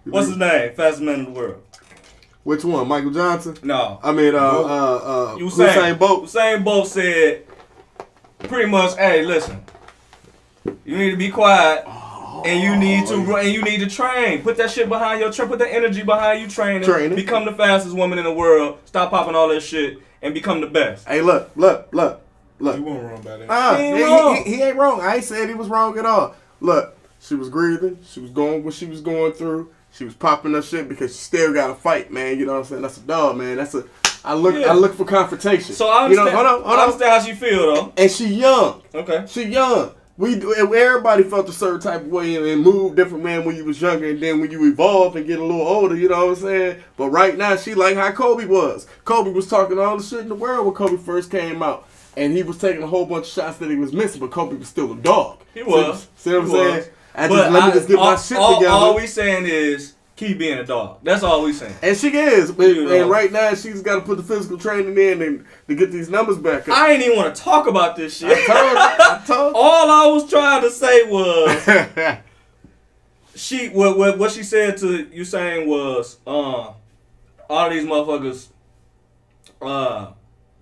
what's his name? Fastest man in the world. Which one? Michael Johnson? No. I mean, Usain Bolt. Usain Bolt said pretty much, hey, listen, you need to be quiet, and you need to train. Put that shit behind your put that energy behind you training. Become the fastest woman in the world. Stop popping all that shit and become the best. Hey, look. He wasn't wrong about that. He ain't wrong. I ain't saying he was wrong at all. Look, she was grieving. She was going what she was going through. She was popping that shit because she still got to fight, man. You know what I'm saying? That's a dog, man. I look for confrontation. So I understand. Hold on. I understand how she feel though. And she young. Okay. She young. Everybody felt a certain type of way and moved different, man, when you was younger, and then when you evolve and get a little older, you know what I'm saying? But right now, she like how Kobe was. Kobe was talking all the shit in the world when Kobe first came out. and he was taking a whole bunch of shots that he was missing, but Kobe was still a dog. He was. See what I'm saying? Let me just get my shit together. All we saying is keep being a dog. That's all we saying. And she is. And right now, she's got to put the physical training in and to get these numbers back up. I ain't even want to talk about this shit. I told you. All I was trying to say was what she said to you saying was all of these motherfuckers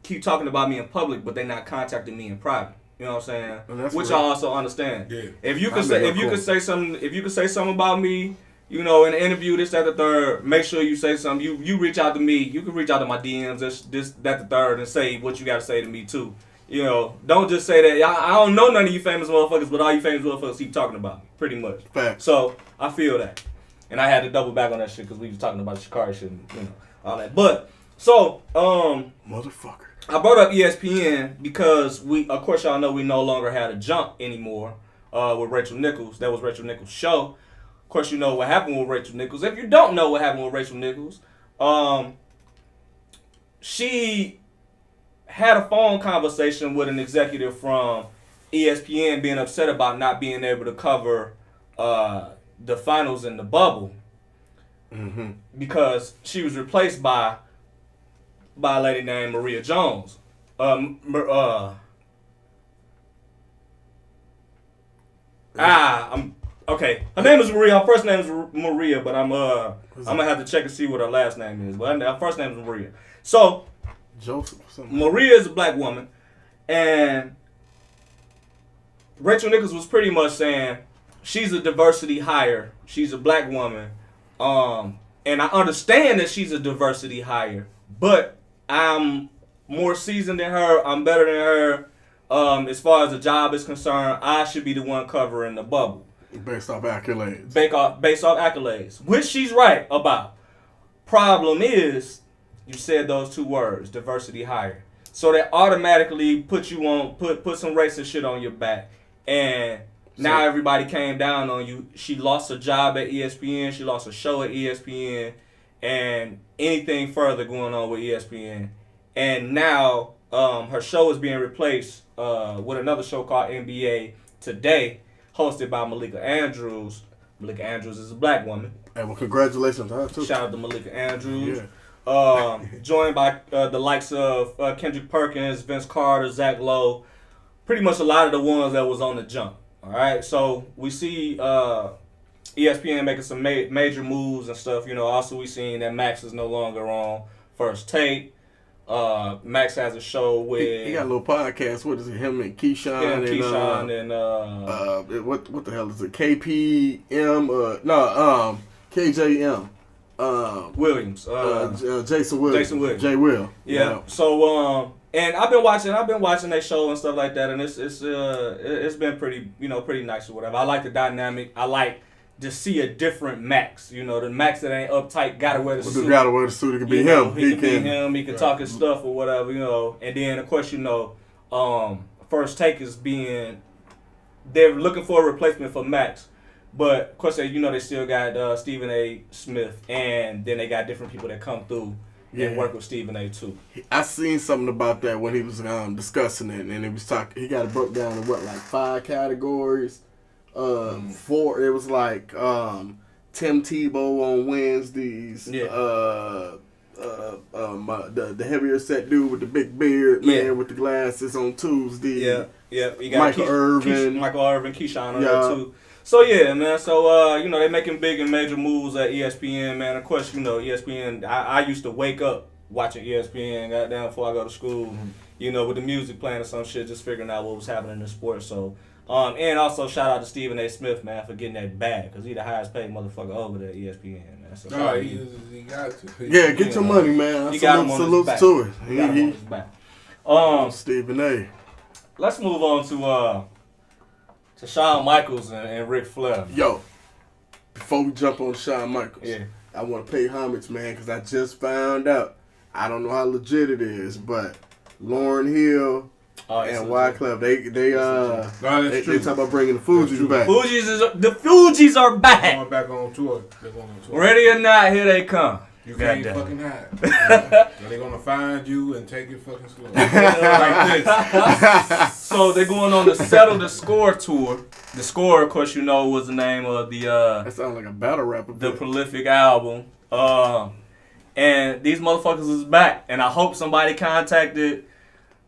keep talking about me in public, but they not contacting me in private. You know what I'm saying? Which I also understand. Yeah. If you could say something about me, you know, in an interview, this, that, the third, make sure you say something. You reach out to me. You can reach out to my DMs, this, that, the third, and say what you got to say to me, too. You know, don't just say that. I don't know none of you famous motherfuckers, but all you famous motherfuckers keep talking about me, pretty much. Fact. So, I feel that. And I had to double back on that shit because we was talking about Shikari shit and, you know, all that. But, so, motherfucker. I brought up ESPN because of course, y'all know we no longer had a jump anymore with Rachel Nichols. That was Rachel Nichols' show. Of course, you know what happened with Rachel Nichols. If you don't know what happened with Rachel Nichols, she had a phone conversation with an executive from ESPN being upset about not being able to cover the finals in the bubble because she was replaced by a lady named Maria Jones. Okay. Her name is Maria. Her first name is Maria, but I'm gonna have to check and see what her last name is. But her first name is Maria. So Joseph. Maria is a black woman, and Rachel Nichols was pretty much saying she's a diversity hire. She's a black woman, and I understand that she's a diversity hire, but I'm more seasoned than her. I'm better than her. As far as the job is concerned, I should be the one covering the bubble. Based off accolades. Based off accolades, which she's right about. Problem is, you said those two words, diversity hire. So that automatically put you on, put some racist shit on your back. And now everybody came down on you. She lost a job at ESPN. She lost a show at ESPN. And anything further going on with ESPN. And now her show is being replaced with another show called NBA Today, hosted by Malika Andrews. Malika Andrews is a black woman. Hey, well, congratulations to her, too. Shout out to Malika Andrews. Yeah. Joined by the likes of Kendrick Perkins, Vince Carter, Zach Lowe. Pretty much a lot of the ones that was on the jump. All right, so we see ESPN making some major moves and stuff. You know, also we seen that Max is no longer on First Take. Max has a show with... He got a little podcast. What is it? Him and Keyshawn. Yeah, and Keyshawn and... what the hell is it? KPM? KJM. Williams. Jason Williams. Jason Williams. J. Will. Yeah. So, and I've been watching their show and stuff like that, and it's been pretty nice or whatever. I like the dynamic. I like to see a different Max. You know, the Max that ain't uptight, gotta wear the suit. Gotta wear the suit. It can be him. He can be him. He can talk his stuff or whatever. You know, and then of course First Take is they're looking for a replacement for Max. But, of course, they still got Stephen A. Smith, and then they got different people that come through and work with Stephen A. too. I seen something about that when he was discussing it, and he was talking. He got it broke down in 5 categories. 4. It was like Tim Tebow on Wednesdays. Yeah. The heavier set dude with the big beard, man with the glasses on Tuesday. Yeah. You got Michael Irvin, Keyshawn on there too. So, yeah, man. So, they're making big and major moves at ESPN, man. Of course, ESPN, I used to wake up watching ESPN, goddamn, before I go to school, with the music playing or some shit, just figuring out what was happening in sports. So, and also shout out to Stephen A. Smith, man, for getting that bag, because he the highest paid motherfucker over there at ESPN, man. So, he got to. Yeah, get your money, man. He got him on his back. To it. He got him on his back. Stephen A. Let's move on to Shawn Michaels and Ric Flair. Yo, before we jump on Shawn Michaels, I want to pay homage, man, because I just found out. I don't know how legit it is, but Lauryn Hill and Wyclef, they talk about bringing the Fugees back. The Fugees are back. Going back on tour. Ready or not, here they come. You can't fucking hide. So they're gonna find you and take it fucking slow. Like this. So they're going on the Settle the Score tour. The Score, of course, you know, was the name of the that sounds like a battle rapper. The prolific album. And these motherfuckers is back. And I hope somebody contacted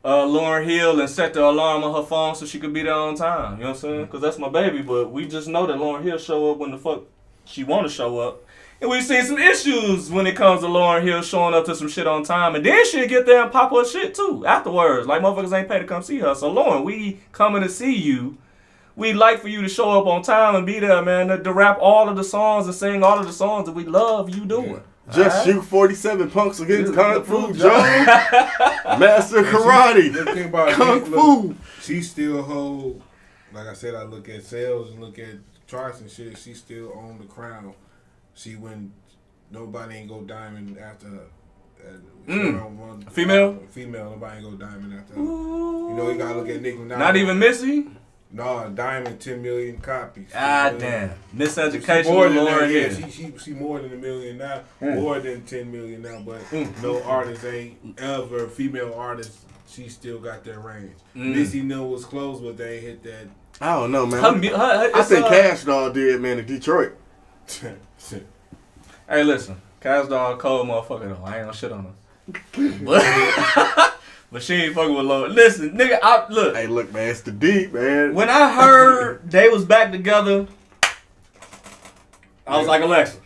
Lauryn Hill and set the alarm on her phone so she could be there on time. You know what I'm saying? Because that's my baby. But we just know that Lauryn Hill show up when the fuck she want to show up. And we've seen some issues when it comes to Lauryn Hill showing up to some shit on time. And then she'll get there and pop her shit too afterwards. Like motherfuckers ain't paid to come see her. So Lauryn, we coming to see you. We'd like for you to show up on time and be there, man, to rap all of the songs and sing all of the songs that we love you doing. Yeah. Just shoot 47 punks against Kung Fu Jones. Master Karate. The thing about Kung Fu. She still hold, like I said, I look at sales and look at charts and shit. She still own the crown. She when nobody ain't go diamond after her. Female, nobody ain't go diamond after her. Ooh. You know, you gotta look at Nicki Minaj. Not even Missy? No, diamond, 10 million copies. Damn. Miseducation. More than that, yeah. She more than 1 million now. More than 10 million now. But no artist ain't ever, female artist, she still got that range. Missy knew was close, but they ain't hit that. I don't know, man. I think Cash Doll did, man, in Detroit. Hey, listen. Cash Doll a cold motherfucker, though. I ain't gonna shit on her. But she ain't fucking with Lord. Listen, nigga, look. Hey, look, man, it's the deep, man. When I heard they was back together, I was like, Alexa,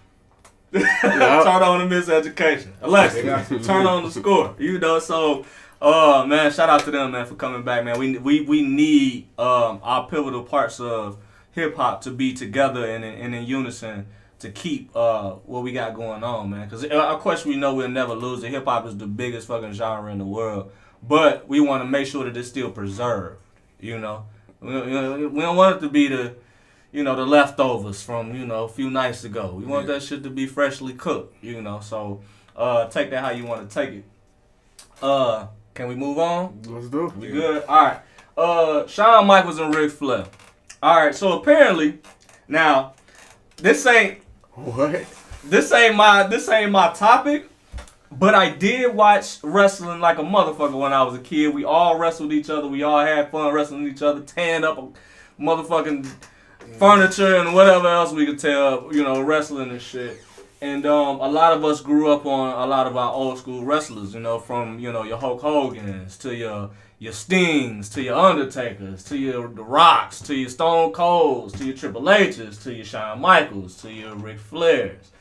turn on the Miseducation. Alexa, turn on the Score. You know, so, man, shout out to them, man, for coming back, man. We need our pivotal parts of hip hop to be together and in unison to keep what we got going on, man. Because of course we know we'll never lose it. Hip hop is the biggest fucking genre in the world. But we want to make sure that it's still preserved, you know. We don't want it to be the leftovers from, a few nights ago. We want that shit to be freshly cooked, you know. So take that how you want to take it. Can we move on? Let's do it. We good? All right. Shawn Michaels and Ric Flair. All right. So apparently, now this ain't my topic. But I did watch wrestling like a motherfucker when I was a kid. We all wrestled each other. We all had fun wrestling each other, tearing up motherfucking furniture and whatever else we could tell, wrestling and shit. And a lot of us grew up on a lot of our old school wrestlers, from, your Hulk Hogan's to your Stings, to your Undertakers, to your The Rocks, to your Stone Colds, to your Triple H's, to your Shawn Michaels, to your Ric Flairs.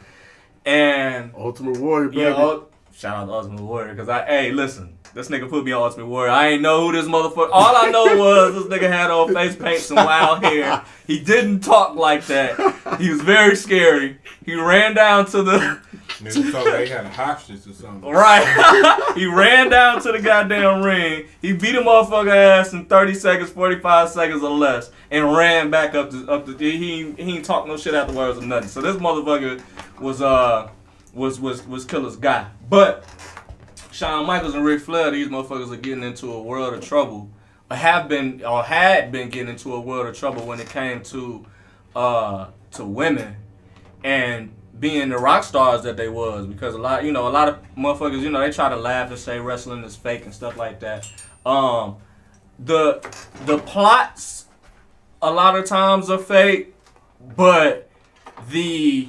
And Ultimate Warrior, baby. Shout out to Ultimate Warrior, because listen, this nigga put me on Ultimate Warrior. I ain't know who this motherfucker. All I know was this nigga had on face paint, some wild hair. He didn't talk like that. He was very scary. He ran down to the. Nigga thought they had a hostage or something. Right. He ran down to the goddamn ring. He beat a motherfucker ass in 30 seconds, 45 seconds or less, and ran back up the. He ain't talk no shit afterwards or nothing. So this motherfucker was Killa's guy. But Shawn Michaels and Ric Flair, these motherfuckers are getting into a world of trouble. Had been getting into a world of trouble when it came to women and being the rock stars that they was, because a lot of motherfuckers, they try to laugh and say wrestling is fake and stuff like that. The plots a lot of times are fake, but the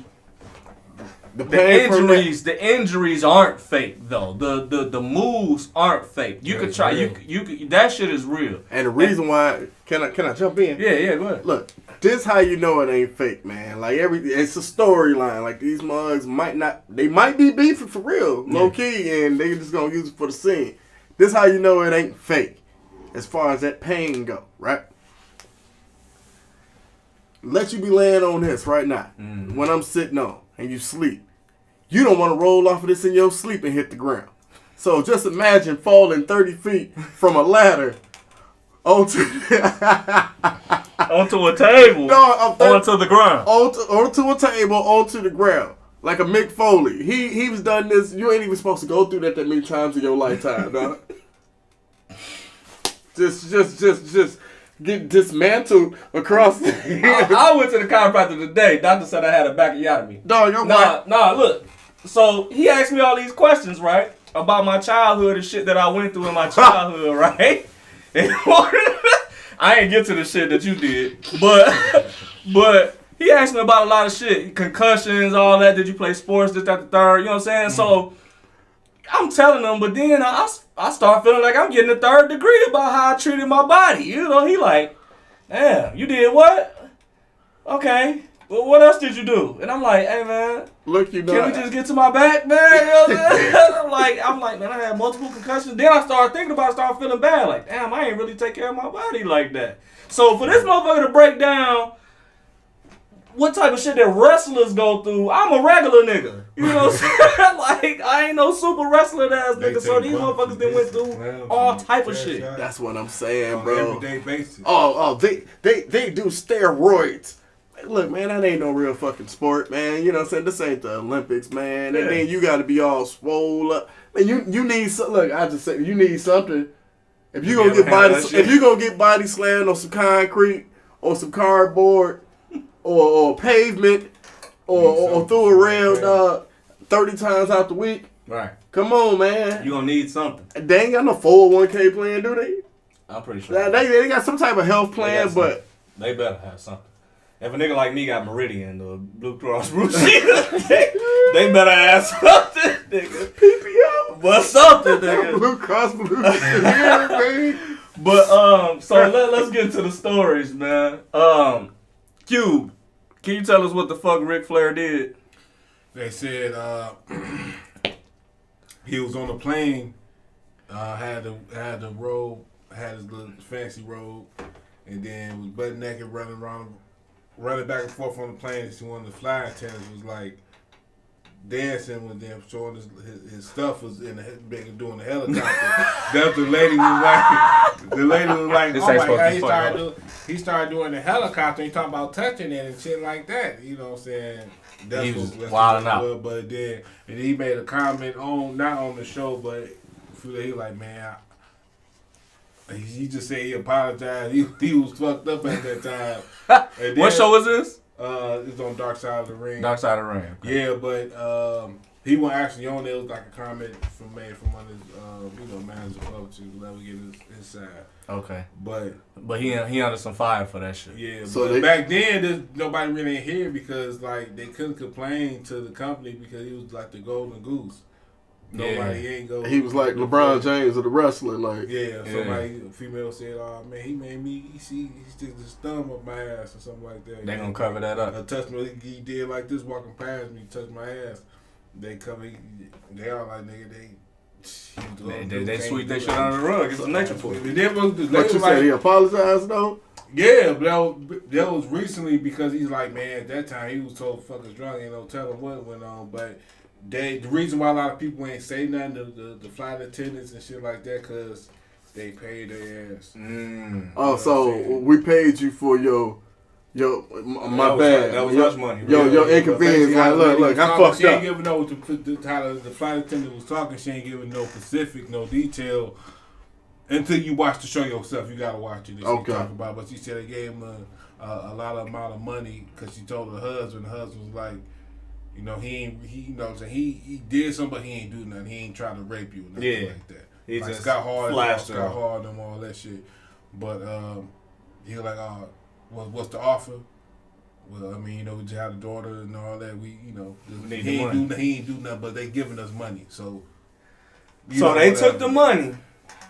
injuries aren't fake though. The moves aren't fake. You could try. You could. That shit is real. And the reason why can I jump in? Yeah. Go ahead. Look, this how you know it ain't fake, man. Like it's a storyline. Like these mugs they might be beefing for real, low key, and they just gonna use it for the scene. This how you know it ain't fake, as far as that pain go, right? Let you be laying on this right now when I'm sitting on. And you sleep. You don't want to roll off of this in your sleep and hit the ground. So just imagine falling 30 feet from a ladder onto a table. No, onto the ground. Onto a table, onto the ground. Like a Mick Foley. He was done this. You ain't even supposed to go through that many times in your lifetime, dog. Just get dismantled across the head. I went to the chiropractor today. Doctor said I had a backiotomy. Dog, Nah, look. So he asked me all these questions, right? About my childhood and shit that I went through in my childhood, right? I ain't get to the shit that you did, but he asked me about a lot of shit, concussions, all that. Did you play sports? This, that, the third. You know what I'm saying? So I'm telling him, but then I start feeling like I'm getting a third degree about how I treated my body. You know, he like, damn, you did what? Okay. Well, what else did you do? And I'm like, hey man, look, you know, can we just get to my back, man? You know what I'm saying? I'm like, man, I had multiple concussions. Then I started thinking about it, started feeling bad. Like, damn, I ain't really take care of my body like that. So for this motherfucker to break down what type of shit that wrestlers go through, I'm a regular nigga. You know what I'm saying? Like, I ain't no super wrestler ass nigga. So these motherfuckers done went through all type of shit. That's what I'm saying, on bro. Everyday basis. They do steroids. Look, man, that ain't no real fucking sport, man. You know what I'm saying? This ain't the Olympics, man. And then you got to be all swole up. Man, you need some. Look, I just say you need something. If you gonna get body slammed on some concrete, or some cardboard, or pavement, or through a rail, 30 times out the week. Right. Come on, man. You gonna need something. They ain't got no 401k plan, do they? I'm pretty sure. They got some type of health plan, but they better have something. If a nigga like me got Meridian or Blue Cross Blue Shield, they better have something, nigga. PPO. But something, nigga. Blue Cross Blue Shield, baby. But so let's get to the stories, man. Cube, can you tell us what the fuck Ric Flair did? They said he was on a plane, had the robe, had his little fancy robe, and then was butt naked running back and forth on the plane. And one of the flight attendants was like dancing with them, showing his stuff was doing the helicopter. That's the lady was like, oh my God, he started doing the helicopter. He talking about touching it and shit like that. You know what I'm saying? He was wilding out. But then he made a comment not on the show, but he like, man, he just said he apologized. He was fucked up at that time. Then, what show was this? It was on Dark Side of the Ring. Dark Side of the Ring. Okay. Yeah, but he wasn't actually on there. It was like a comment from one of his manager publishers, whoever get his side. Okay. But he under some fire for that shit. Yeah. So back then, nobody really ain't here because like they couldn't complain to the company because he was like the golden goose. Nobody ain't go. He was like LeBron James of the wrestling, like somebody female said, "Oh man, he made me. He sticks his thumb up my ass or something like that." They gonna cover that up. Touch me. He did like this walking past me, touched my ass. They cover. They all like nigga. They sweep that shit under the rug. It's a nature for it. But you said he apologized though. Yeah, but that was recently because he's like, man, at that time he was so fucking drunk, ain't no telling what went on, but. The reason why a lot of people ain't say nothing to the flight attendants and shit like that, cause they paid their ass. Oh, so we paid you for your my bad. That was hush money. Your inconvenience. Like, look, I fucked up. She ain't giving no how the flight attendant was talking. She ain't giving no specific, no detail until you watch the show yourself. You gotta watch it. Okay. Talk about, but she said they gave him a lot of amount of money because she told her husband. The husband was like. You know, he did something, but he ain't do nothing. He ain't trying to rape you or nothing like that. He like just Scott Hard and all that shit. But he was like, what's the offer? Well, I mean, we just had a daughter and all that. He ain't do nothing, but they giving us money. So they took the money.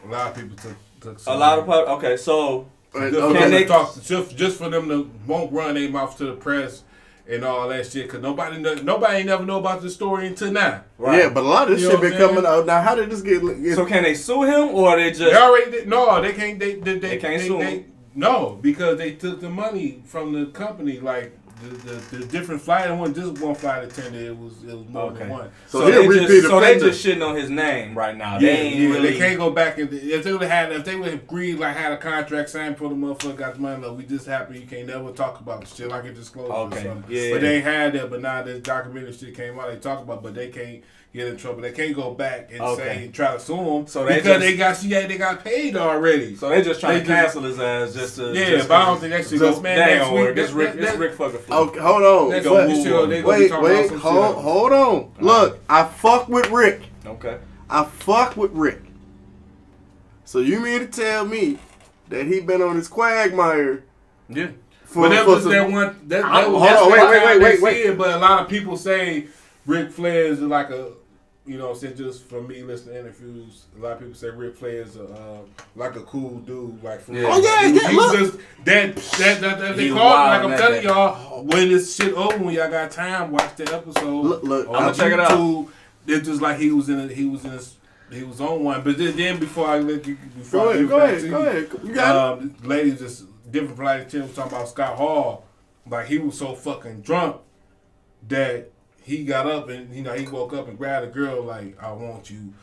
A lot of people took some a lot of people. Okay, so can they talk just for them to won't run their mouth to the press. And all that shit, cause nobody ain't never know about the story until now. Right. Yeah, but a lot of this shit been coming out. Now, how did this get? So can they sue him, or they just? They already did. No, they can't. They can't sue him. No, because they took the money from the company. Like the different flight, it wasn't just one flight attendant. It was more than one. So they just shitting on his name right now. They can't go back and if they would have agreed like had a contract signed for the motherfucker got the money. Like, we just happen you can't never talk about the shit like it disclosed or something. Yeah. But they ain't had that. But now this documentary shit came out. They talk about, but they can't get in trouble. They can't go back and say and try to sue him because they got paid already. So they just trying to cancel his ass just to. Yeah, but I don't think that shit goes. Man, that ain't gonna work. It's Rick fucking Flair. Okay, hold on. They gonna wait, hold on. Look, I fuck with Rick. Okay. I fuck with Rick. So you mean to tell me that he been on his quagmire? Yeah. But that was that one. Wait. But a lot of people say Ric Flair is like a, you know, since just from me listening to interviews, a lot of people say Ric Flair is like a cool dude, like from He was just that they call it, like I'm telling y'all, when this shit over, when y'all got time, watch that episode. Look, I'm gonna check it out. It's just like he was on one. But then before I let you, go ahead. You got it. Ladies, just different flight attendants talking about Scott Hall, like he was so fucking drunk that he got up and he woke up and grabbed a girl like, I want you.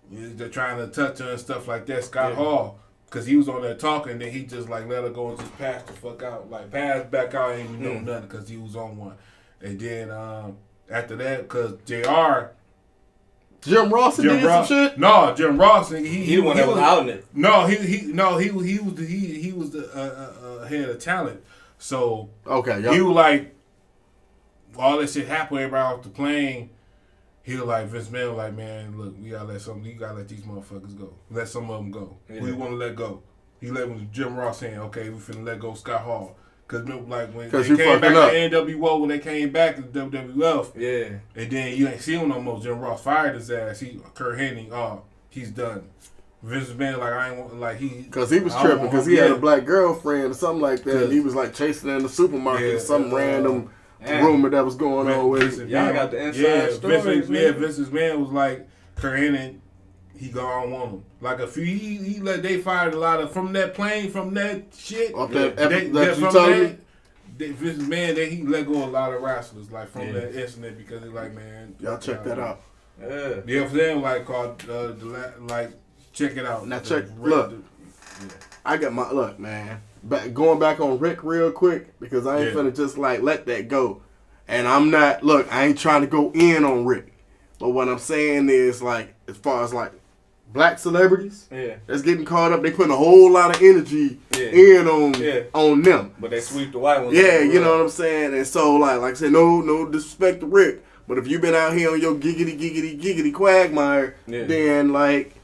They're trying to touch her and stuff like that. Scott Hall, because he was on there talking, then he just like let her go and just pass the fuck out, like pass back out, ain't even know nothing because he was on one. And then after that, because Jim Ross did some shit. No, Jim Ross, he the one that was out in it. No, he was the head of talent. So he was like, all that shit happened, everybody off the plane. He was like, Vince McMahon was like, man, look, you gotta let these motherfuckers go. Let some of them go. Yeah. We want to let go. He let Jim Ross saying, okay, we finna let go Scott Hall. Because like when they came back to NWO, when they came back to WWF, and then you ain't see him no more. Jim Ross fired his ass. Kurt Hennig, he's done. Vince McMahon, like I ain't want, like because he was tripping because he had a black girlfriend or something like that. And he was like chasing her in the supermarket or some random rumor that was going on with it. Y'all got the inside stories. Vince McMahon was like, Kurt Hennig, he gone want him. Like a few, they fired a lot of from that plane, from that shit. Off that you told me. Vince McMahon, he let go of a lot of wrestlers like from that incident because he's like, man, y'all check that out. Yeah, for them like called like check it out. Now look. I got look, man. Going back on Rick real quick because I ain't finna just like let that go. And I'm not. Look, I ain't trying to go in on Rick, but what I'm saying is like as far as like black celebrities that's getting caught up, they putting a whole lot of energy in on them. But they sweep the white ones. Yeah, you know what I'm saying? And so like I said, no disrespect to Rick, but if you've been out here on your giggity quagmire, then like,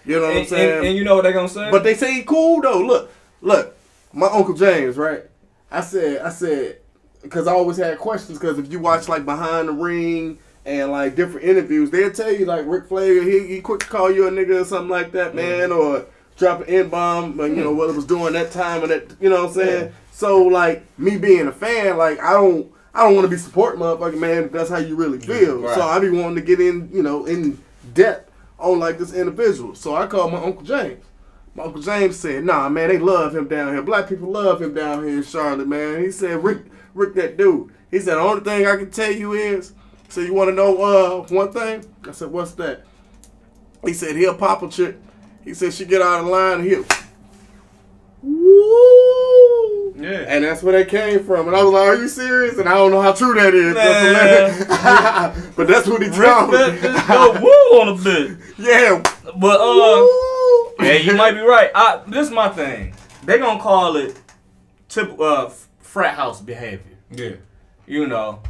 you know what I'm saying? And you know what they're gonna say? But they say he cool though. Look, my Uncle James, right? I said, because I always had questions, because if you watch like Behind the Ring and like different interviews, they'll tell you like Ric Flair, he quick to call you a nigga or something like that, man, or drop an N-bomb, you know, what it was doing that time and that, you know what I'm saying? So like me being a fan, like I don't want to be supporting motherfucking man if that's how you really feel. Right. So I be wanting to get in, you know, in depth on like this individual. So I called my Uncle James. My Uncle James said, nah, man, they love him down here. Black people love him down here in Charlotte, man. He said, Rick that dude. He said, the only thing I can tell you is, so you want to know one thing? I said, what's that? He said, he'll pop a chick. He said, she get out of line and he'll, woo. Yeah. And that's where they came from. And I was like, are you serious? And I don't know how true that is. But that's what he told me. Just go woo on a bit. Yeah. But, yeah, you might be right. This is my thing. They gonna call it frat house behavior. Yeah. You know,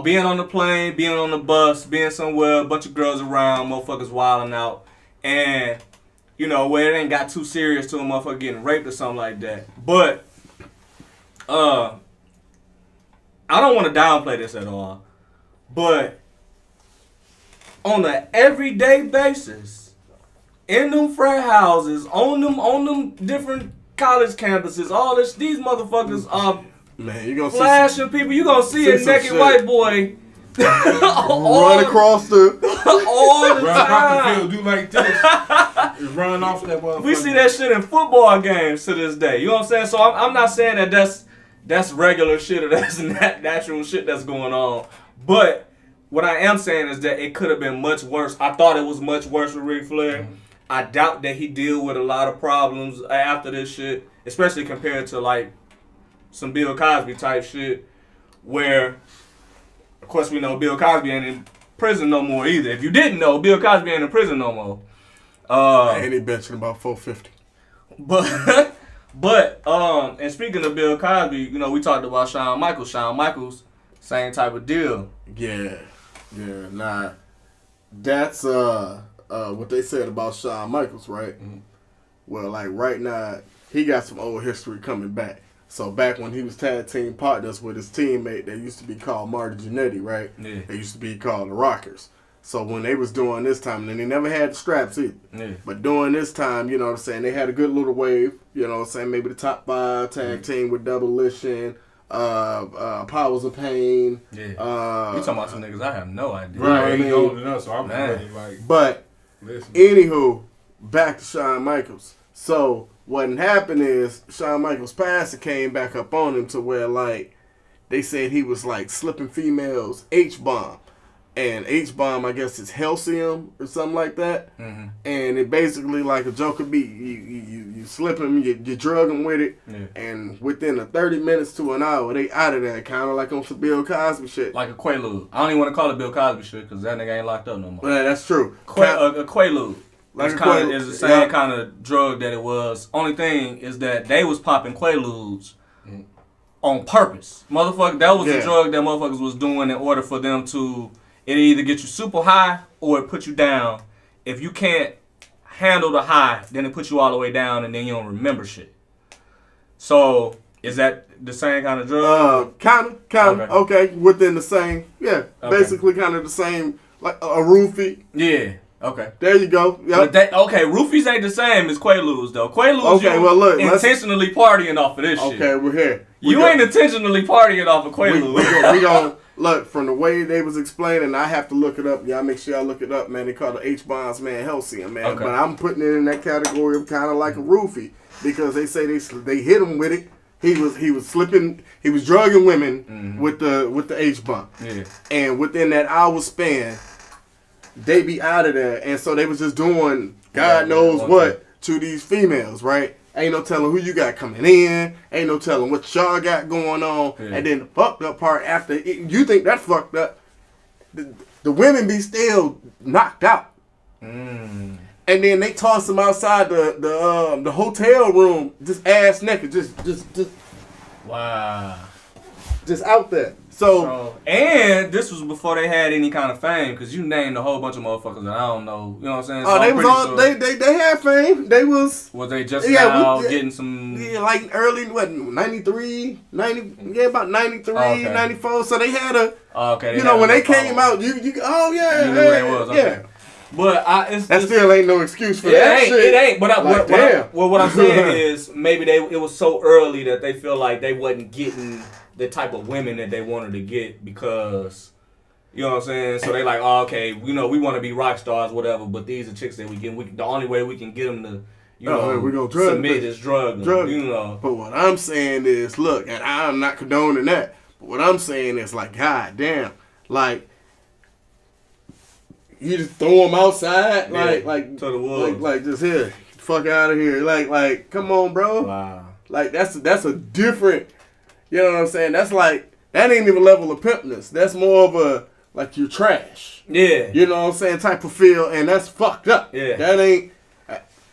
being on the plane, being on the bus, being somewhere, a bunch of girls around, motherfuckers wilding out, and, you know, where it ain't got too serious to a motherfucker getting raped or something like that. But, I don't want to downplay this at all, but on an everyday basis, in them frat houses, on them different college campuses, all this, these motherfuckers are flashing people. You gonna see a naked white boy run across the all the time. Field, do like this, run off that motherfucker. We see that shit in football games to this day. You know what I'm saying? So I'm not saying that that's regular shit or that's natural shit that's going on, but what I am saying is that it could have been much worse. I thought it was much worse with Ric Flair. Mm-hmm. I doubt that he deal with a lot of problems after this shit, especially compared to like some Bill Cosby type shit, where, of course, we know Bill Cosby ain't in prison no more either. If you didn't know, Bill Cosby ain't in prison no more. And he benching about 450. But and speaking of Bill Cosby, you know, we talked about Shawn Michaels. Shawn Michaels, same type of deal. Yeah. Nah, that's what they said about Shawn Michaels, right? Mm-hmm. Well, like right now, he got some old history coming back. So back when he was tag team partners with his teammate, they used to be called Marty Jannetty, right? Yeah. They used to be called the Rockers. So when they was doing this time, and they never had the straps either. Yeah. But during this time, you know what I'm saying, they had a good little wave. You know what I'm saying, maybe the top 5 tag team with Demolition, Powers of Pain. Yeah. You talking about some niggas I have no idea. Right. I mean, old enough, so I'm ready, like. But anywho, back to Shawn Michaels. So what happened is Shawn Michaels' pastor came back up on him to where like they said he was like slipping females H-bomb. And H-bomb, I guess, is Halcyon or something like that. Mm-hmm. And it basically like a joke could be you slip them, you drug them with it, and within 30 minutes to an hour, they out of there, kind of like on some Bill Cosby shit. Like a Quaalude. I don't even want to call it Bill Cosby shit because that nigga ain't locked up no more. Yeah, that's true. A Quaalude. Like is the same kind of drug that it was. Only thing is that they was popping Quaaludes on purpose. Motherfucker, that was the drug that motherfuckers was doing in order for them to... It either get you super high or it put you down. If you can't handle the high, then it puts you all the way down and then you don't remember shit. So, is that the same kind of drug? Kind of. Okay, within the same. Yeah, basically kind of the same, like a roofie. Yeah. Okay. There you go. Yep. But roofies ain't the same as Quaaludes though. Quaaludes, look, intentionally partying off of this shit. Okay, we're here. You ain't intentionally partying off of Quaaludes. We gon' look, from the way they was explaining, I have to look it up. Y'all make sure y'all look it up, man. They call the H-bombs, man, Halcyon, man. Okay. But I'm putting it in that category of kind of like a roofie because they say they hit him with it. He was slipping. He was drugging women with the H-bomb. Yeah. And within that hour span, they be out of there. And so they was just doing God knows what to these females, right? Ain't no telling who you got coming in. Ain't no telling what y'all got going on. Yeah. And then the fucked up part after it, you think that's fucked up. The women be still knocked out. And then they toss them outside the hotel room, just ass naked, just wow, just out there. So and this was before they had any kind of fame, because you named a whole bunch of motherfuckers that I don't know. You know what I'm saying? So they was all they had fame. They was they just now getting some like early 93, 90 about 93, 94. So they had a when they came out, you knew who they was. Okay. But that still ain't no excuse for that shit. It ain't. But what I'm saying is maybe it was so early that they feel like they wasn't getting the type of women that they wanted to get because, you know what I'm saying? So they like, we want to be rock stars, whatever, but these are chicks that we get. The only way we can get them to, we're gonna submit is drug them, you know. But what I'm saying is, look, and I'm not condoning that, but what I'm saying is like, God damn, like, you just throw them outside, like to the woods, like just here, fuck out of here, like, come on, bro. Wow. Like that's a different. You know what I'm saying? That's like, that ain't even a level of pimpness. That's more of a, like, you're trash. Yeah. You know what I'm saying? Type of feel, and that's fucked up. Yeah. That ain't,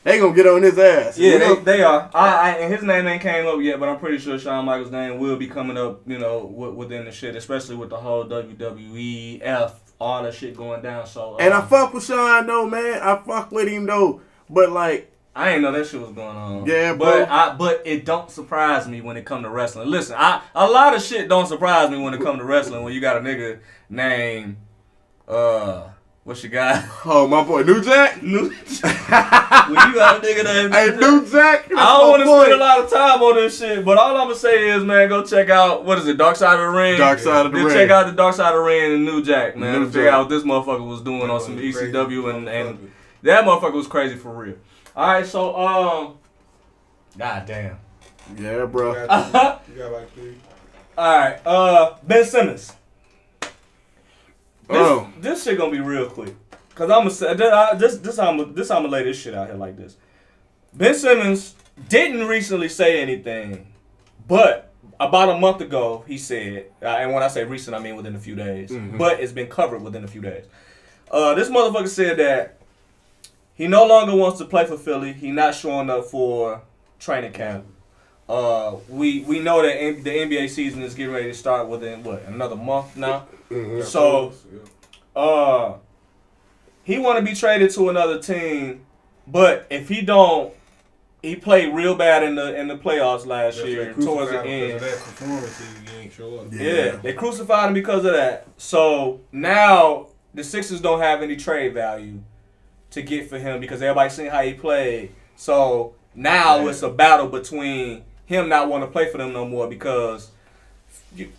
they gonna get on his ass. Yeah, they are. And his name ain't came up yet, but I'm pretty sure Shawn Michaels' name will be coming up, within the shit, especially with the whole WWEF, all that shit going down. So. And I fuck with Shawn, though, man. I fuck with him, though. But, like, I ain't know that shit was going on. Yeah, but it don't surprise me when it come to wrestling. Listen, a lot of shit don't surprise me when it come to wrestling. When you got a nigga named what's your guy? Oh, my boy, New Jack. When you got a nigga named New Jack. I don't want to spend a lot of time on this shit, but all I'm gonna say is, man, go check out Dark Side of the Ring. Dark Side of the Ring. Check out the Dark Side of the Ring and New Jack, man. Check out what this motherfucker was doing on some ECW and that motherfucker was crazy for real. All right, so god damn. Yeah, bro. You got like 3. All right, Ben Simmons. This shit gonna be real quick, cause I'm gonna say this. I'm gonna lay this shit out here like this. Ben Simmons didn't recently say anything, but about a month ago he said, and when I say recent, I mean within a few days. Mm-hmm. But it's been covered within a few days. This motherfucker said that he no longer wants to play for Philly. He not showing up for training camp. We know that the NBA season is getting ready to start within another month now. Mm-hmm. So he want to be traded to another team, but if he don't, he played real bad in the playoffs last year towards the end. That performance, he ain't show up. Yeah, they crucified him because of that. So now the Sixers don't have any trade value to get for him because everybody's seen how he played. So now it's a battle between him not wanting to play for them no more because,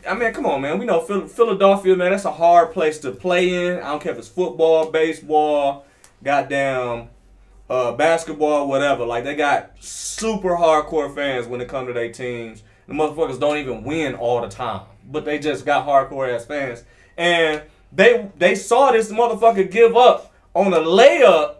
come on, man. We know Philadelphia, man, that's a hard place to play in. I don't care if it's football, baseball, goddamn basketball, whatever. Like, they got super hardcore fans when it comes to their teams. The motherfuckers don't even win all the time, but they just got hardcore-ass fans. And they saw this motherfucker give up on a layup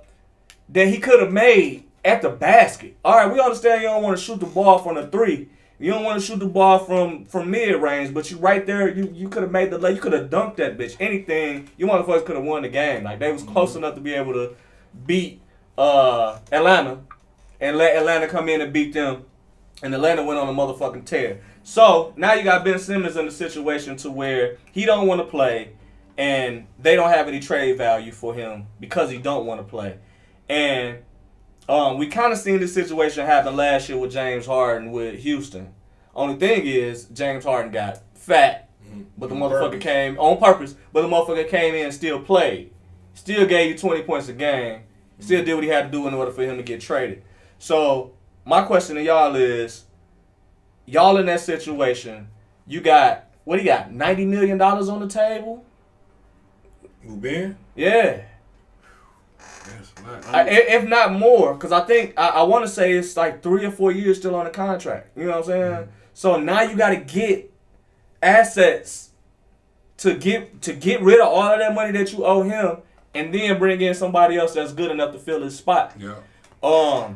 that he could have made at the basket. All right, we understand you don't want to shoot the ball from the three. You don't want to shoot the ball from mid-range, but you right there, you could have made the lay. You could have dunked that bitch. Anything, you motherfuckers could have won the game. Like, they was close enough to be able to beat Atlanta and let Atlanta come in and beat them. And Atlanta went on a motherfucking tear. So, now you got Ben Simmons in the situation to where he don't want to play, and they don't have any trade value for him because he don't want to play. And we kind of seen this situation happen last year with James Harden with Houston. Only thing is, James Harden got fat, but the motherfucker came on purpose, but the motherfucker came in and still played. Still gave you 20 points a game. Still did what he had to do in order for him to get traded. So, my question to y'all is, y'all in that situation, you got, what do you got, $90 million on the table? Who, Ben? Yeah. That's a lot. If not more, because I think, I want to say it's like 3 or 4 years still on the contract. You know what I'm saying? Mm-hmm. So now you got to get assets to get rid of all of that money that you owe him, and then bring in somebody else that's good enough to fill his spot. Yeah.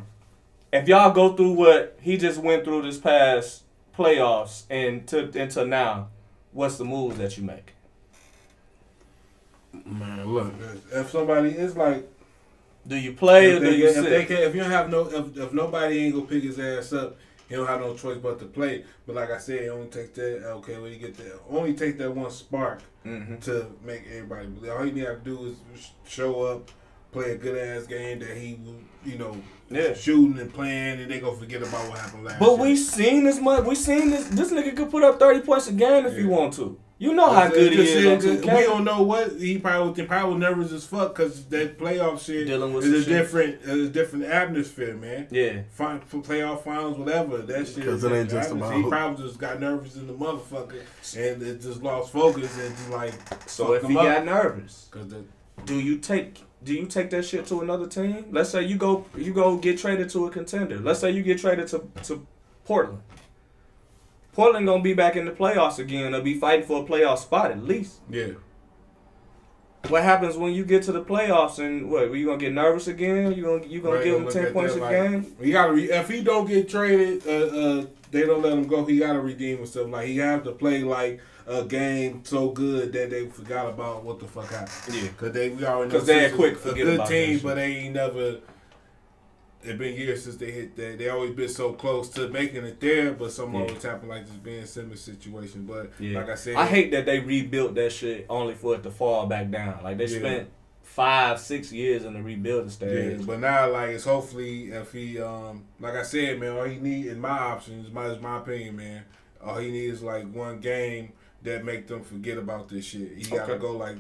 If y'all go through what he just went through this past playoffs and until now, what's the moves that you make? Man, look, if somebody is like, do you play or do you sit? If you don't have if nobody ain't gonna pick his ass up, he don't have no choice but to play. But like I said, it only takes that. Okay, when you get that, only take that one spark to make everybody believe. All he have to do is show up, play a good ass game that he, shooting and playing, and they gonna forget about what happened last year. But we seen this much. We seen this. This nigga could put up 30 points a game if he want to. You know how good he is on 2K. We don't know what he probably was nervous as fuck because that playoff shit is a different atmosphere, man. Yeah, playoff finals, whatever. That shit. Because it ain't just about. He probably just got nervous in the motherfucker and it just lost focus and just like. So if he got nervous, do you take that shit to another team? Let's say you go get traded to a contender. Let's say you get traded to Portland. Portland gonna be back in the playoffs again. They'll be fighting for a playoff spot at least. Yeah. What happens when you get to the playoffs and what? Are you gonna get nervous again? You gonna give him 10 points a game? You gotta if he don't get traded, they don't let him go. He gotta redeem himself. Like he have to play like a game so good that they forgot about what the fuck happened. Yeah. Because they're quick a forget good about team, but they ain't never. It's been years since they hit that. They always been so close to making it there, but some always happen like this Ben Simmons situation. But like I said, I hate that they rebuilt that shit only for it to fall back down. Like they spent 5-6 years in the rebuilding stage. Yeah, but now like it's hopefully if he like I said, man, all he need in my options, my opinion, man, all he needs is like one game that make them forget about this shit. He gotta go like,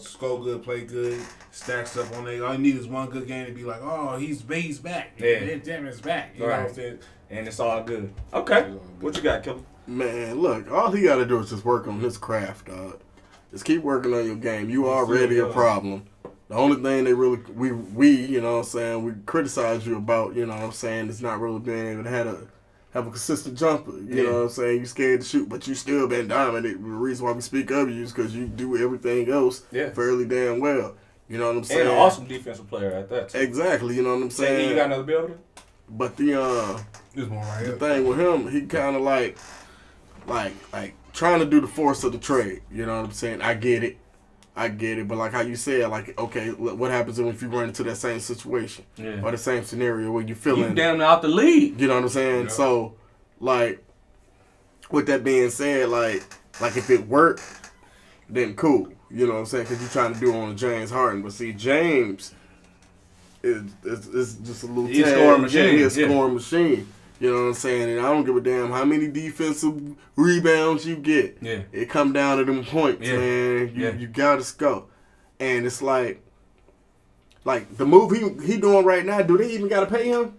score good, play good, stacks up on there. All he need is one good game to be like, oh, he's back. Yeah. Damn, it's back. You know what I'm saying? And it's all good. Okay. What you got, Killa? Man, look, all he gotta do is just work on his craft, dog. Just keep working on your game. You already a problem. The only thing they really, we we criticize you about, it's not really being able to have a consistent jumper. You know what I'm saying? You scared to shoot, but you still been dominant. The reason why we speak of you is because you do everything else fairly damn well. You know what I'm saying? And an awesome defensive player at that too. Exactly, you know what I'm saying? You got another builder? But the thing with him, he kind of like trying to do the force of the trade. You know what I'm saying? I get it. But like how you said, like, okay, what happens if you run into that same situation or the same scenario where you're feeling down out the league? You know what I'm saying? Yeah. So like, with that being said, like if it worked, then cool. You know what I'm saying? Because you're trying to do it on James Harden. But see, James is just a little He's a scoring machine. Yeah, he's a scoring machine. You know what I'm saying? And I don't give a damn how many defensive rebounds you get. Yeah. It come down to them points, man. You got to score. And it's like the move he doing right now, do they even got to pay him?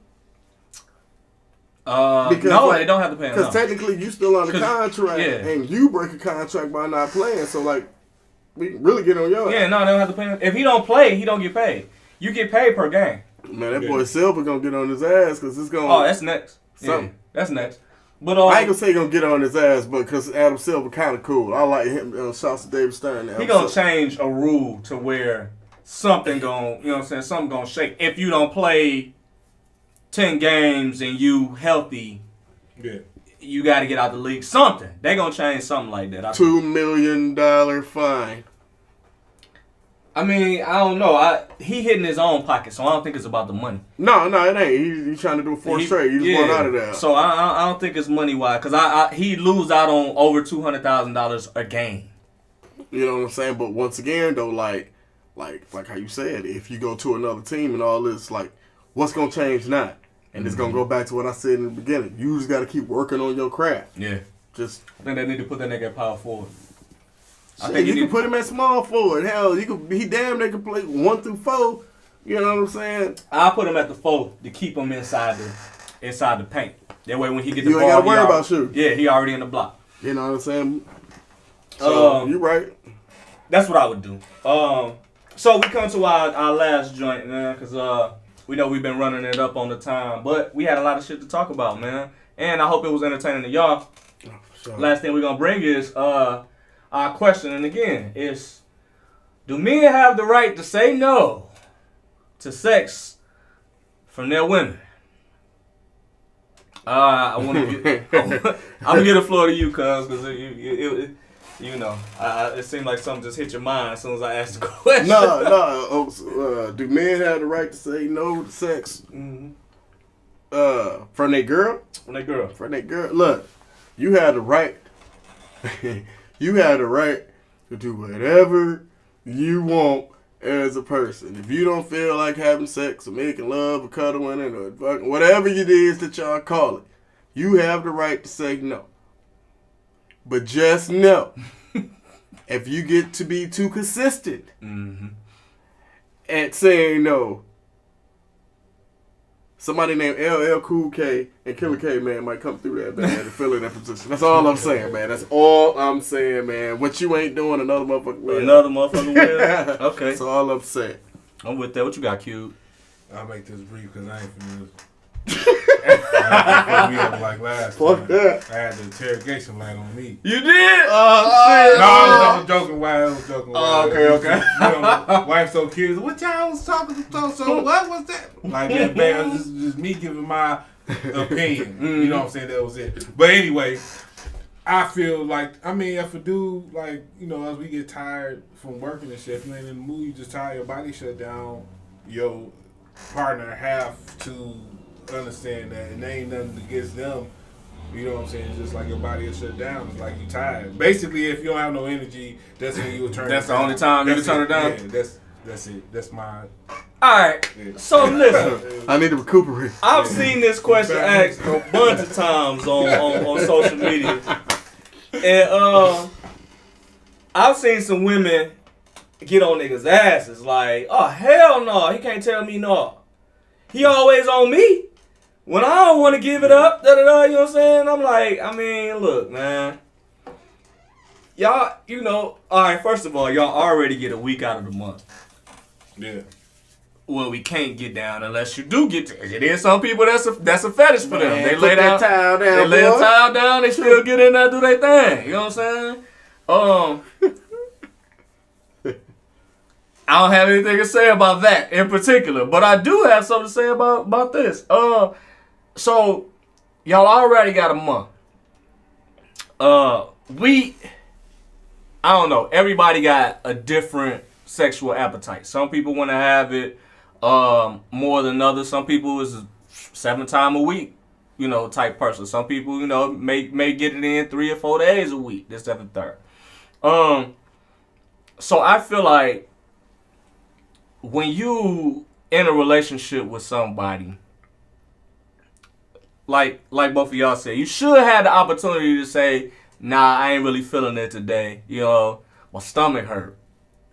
Because no, they don't have to pay him. Because technically you still on the contract, and you break a contract by not playing. So, like, we can really get on your ass. Yeah, no, they don't have to pay him. If he don't play, he don't get paid. You get paid per game. Man, that boy Silver going to get on his ass because it's going to... Oh, that's next. Yeah, that's next. But I ain't gonna say he gonna get on his ass, but because Adam Silver kind of cool. I like him. Shouts to David Stern. He gonna change a rule to where something gonna, you know what I'm saying, something gonna shake. If you don't play 10 games and you healthy, you got to get out the league. Something they gonna change something like that. $2 million fine. I mean, I don't know. He hitting his own pocket, so I don't think it's about the money. No, it ain't. He's trying to do 4 straight. He just won out of that. So I don't think it's money wise, because he lose out on over $200,000 a game. You know what I'm saying? But once again, though, like how you said, if you go to another team and all this, like, what's gonna change now? And it's gonna go back to what I said in the beginning. You just gotta keep working on your craft. Yeah. I think they need to put that nigga at power forward. I think you can put him at small forward. Hell, he damn near can play 1 through 4. You know what I'm saying? I'll put him at the 4 to keep him inside the paint. That way when he get the ball, you ain't gotta worry about shooting. Yeah, he already in the block. You know what I'm saying? So, you right. That's what I would do. So we come to our last joint, man, because we know we've been running it up on the time, but we had a lot of shit to talk about, man. And I hope it was entertaining to y'all. Oh, sure. Last thing we're gonna bring is our question, and again, is: do men have the right to say no to sex from their women? I'm gonna get the floor to you, cuz, because you know, it seemed like something just hit your mind as soon as I asked the question. No. Do men have the right to say no to sex? Mm-hmm. From their girl? From their girl. From their girl. Look, you have the right. You have the right to do whatever you want as a person. If you don't feel like having sex or making love or cuddling or whatever it is that y'all call it, you have the right to say no. But just know, if you get to be too consistent at saying no, somebody named LL Cool K and Killer K, man, might come through that, man, and fill in that position. That's all I'm saying, man. That's all I'm saying, man. What you ain't doing, another motherfucker will. Another motherfucker will? Okay. That's all I'm saying. I'm with that. What you got, Cube? I'll make this brief because I ain't familiar. I had like last time. I had the interrogation light on me. You did? No, I was joking. Why I was joking? Okay. You know, wife so curious. What y'all was talking about? So what was that? Like that, man. Just me giving my opinion. You know what I'm saying? That was it. But anyway, I feel like, I mean, if a dude, like, you know, as we get tired from working and shit, if you ain't in the mood, you just tired, your body shut down, your partner have to understand that, and there ain't nothing against them. You know what I'm saying? It's just like your body is shut down. It's like you tired. Basically, if you don't have no energy, that's when you will turn. That's the only time you can turn it down. Yeah, that's it. That's my. All right. Yeah. So listen, I need to recuperate. I've seen this question asked a bunch of times on social media, and I've seen some women get on niggas' asses like, "Oh hell no, he can't tell me no. He always on me." When I don't want to give it up, you know what I'm saying? I'm like, I mean, look, man. Y'all, you know, all right, first of all, y'all already get a week out of the month. Yeah. Well, we can't get down unless you do get to it. Is some people that's a fetish for them. They lay that towel down. They lay a towel down, they still get in there, do their thing. You know what I'm saying? I don't have anything to say about that in particular, but I do have something to say about this. So, y'all already got a month. I don't know. Everybody got a different sexual appetite. Some people want to have it more than others. Some people is 7 times a week. type person. Some people, may get it in 3 or 4 days a week. This, that, and third. So I feel like when you in a relationship with somebody, like both of y'all said, you should have the opportunity to say, nah, I ain't really feeling it today. My stomach hurt.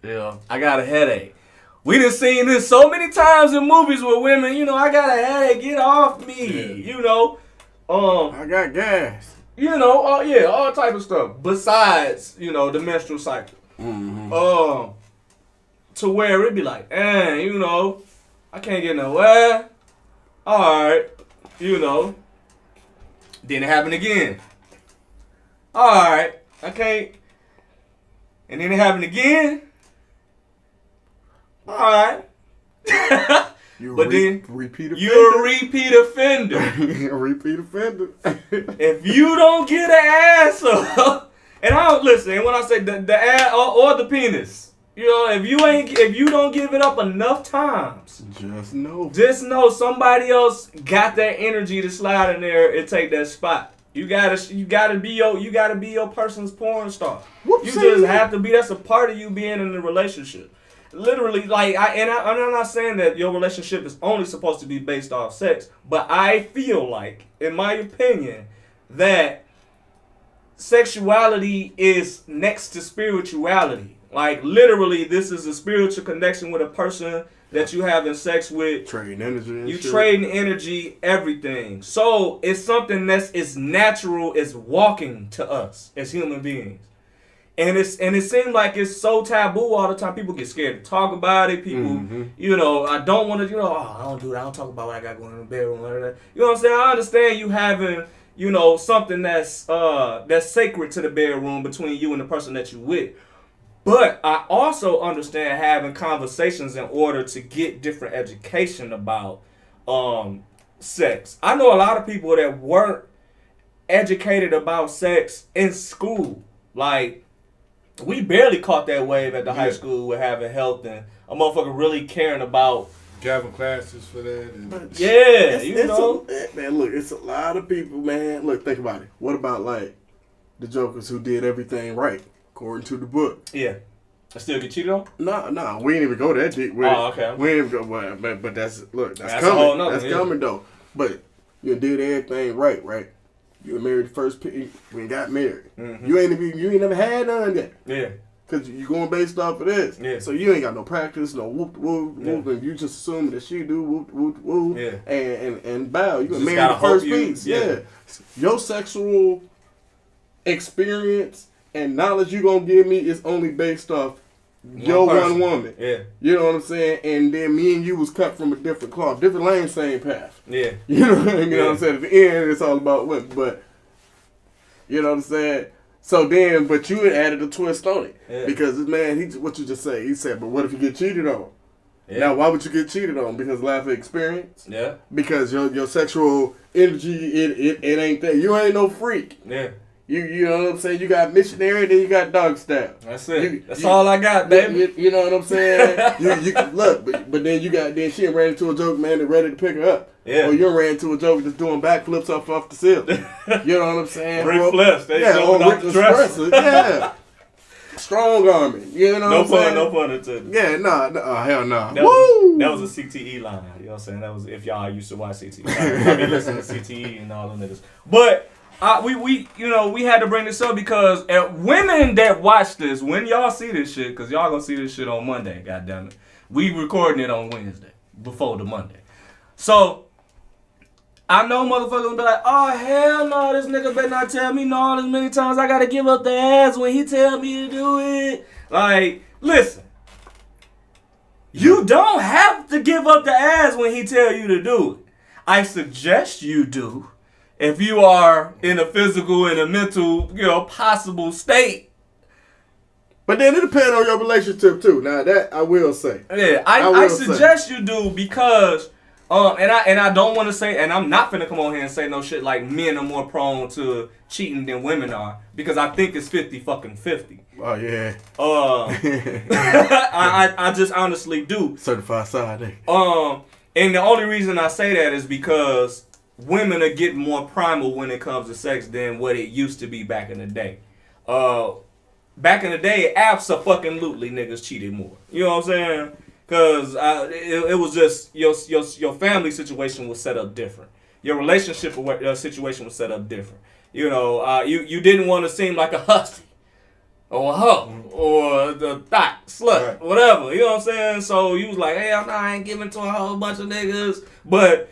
I got a headache. We done seen this so many times in movies with women, I got a headache, get off me, I got gas. All type of stuff. Besides, the menstrual cycle. Mm-hmm. To where it be like, I can't get nowhere. Alright, Then it happened again. Alright, I can't. And then it happened again. Alright. Repeat offender. You're a repeat offender. Repeat offender. If you don't get an ass up, and I don't listen, and when I say the ass or the penis, if you don't give it up enough times, just know somebody else got that energy to slide in there and take that spot. You gotta be your person's porn star. You just have to be. That's a part of you being in a relationship. Literally, I'm not saying that your relationship is only supposed to be based off sex, but I feel like, in my opinion, that sexuality is next to spirituality. Like, literally, this is a spiritual connection with a person that you having sex with. Trading energy. You trading energy, everything. So, it's something that's as natural as walking to us as human beings. And it seems like it's so taboo all the time. People get scared to talk about it. People, I don't want to, I don't do that. I don't talk about what I got going in the bedroom. You know what I'm saying? I understand you having, something that's sacred to the bedroom between you and the person that you with. But I also understand having conversations in order to get different education about sex. I know a lot of people that weren't educated about sex in school. Like, we barely caught that wave at the high school with having health and a motherfucker really caring about having classes for that. And man, look, it's a lot of people, man. Look, think about it. What about, like, the jokers who did everything right, according to the book? Yeah. I still get cheated on? No, we ain't even go that deep with it. Okay. We ain't even go, but that's that's coming. That's coming, though. But you did everything right? You were married the first when you got married. Mm-hmm. You ain't never had none yet. Yeah. Cause you going based off of this. Yeah. So you ain't got no practice, no whoop whoop whoop, and you just assume that she do whoop whoop whoop. Yeah. And bow. You married the first piece. Yeah. Your sexual experience and knowledge you gonna give me is only based off one woman. Yeah. You know what I'm saying? And then me and you was cut from a different cloth, different lane, same path. Yeah. You know what I'm saying? At the end, it's all about women, but you know what I'm saying? So then, but you had added a twist on it. Yeah. Because this man, what you just say? He said, but what if you get cheated on? Yeah. Now, why would you get cheated on? Because lack of experience? Yeah. Because your sexual energy, it ain't there. You ain't no freak. Yeah. You know what I'm saying? You got missionary, then you got dog style. That's it. That's all I got, baby. You know what I'm saying? you look, but then then she ran into a joke, man, that ready to pick her up. Yeah. Or you ran into a joke that's doing backflips off the ceiling. You know what I'm saying? Ric Flair. Yeah. Strong arming. You know what I'm saying? No pun intended. Yeah, hell no. That was a CTE line. You know what I'm saying? That was if y'all used to watch CTE. I mean, listen to CTE and all them niggas. But we had to bring this up because women that watch this, when y'all see this shit, because y'all gonna see this shit on Monday, goddammit. We recording it on Wednesday, before the Monday. So, I know motherfuckers gonna be like, oh, hell no, this nigga better not tell me no as many times I gotta give up the ass when he tell me to do it. Like, listen. You don't have to give up the ass when he tell you to do it. I suggest you do. If you are in a physical and a mental, possible state. But then it depends on your relationship too. Now that I will say. Yeah, I suggest you do because, and I don't want to say, and I'm not finna come on here and say no shit like men are more prone to cheating than women are because I think it's 50-50. Oh yeah. I just honestly do. Certified side. And the only reason I say that is because women are getting more primal when it comes to sex than what it used to be back in the day. Back in the day, abso-fucking-lutely niggas cheated more. You know what I'm saying? Because it was just your family situation was set up different. Your relationship situation was set up different. You know, you didn't want to seem like a hussy or a hoe or the thot, slut, right. Whatever. You know what I'm saying? So you was like, hey, I ain't giving to a whole bunch of niggas. But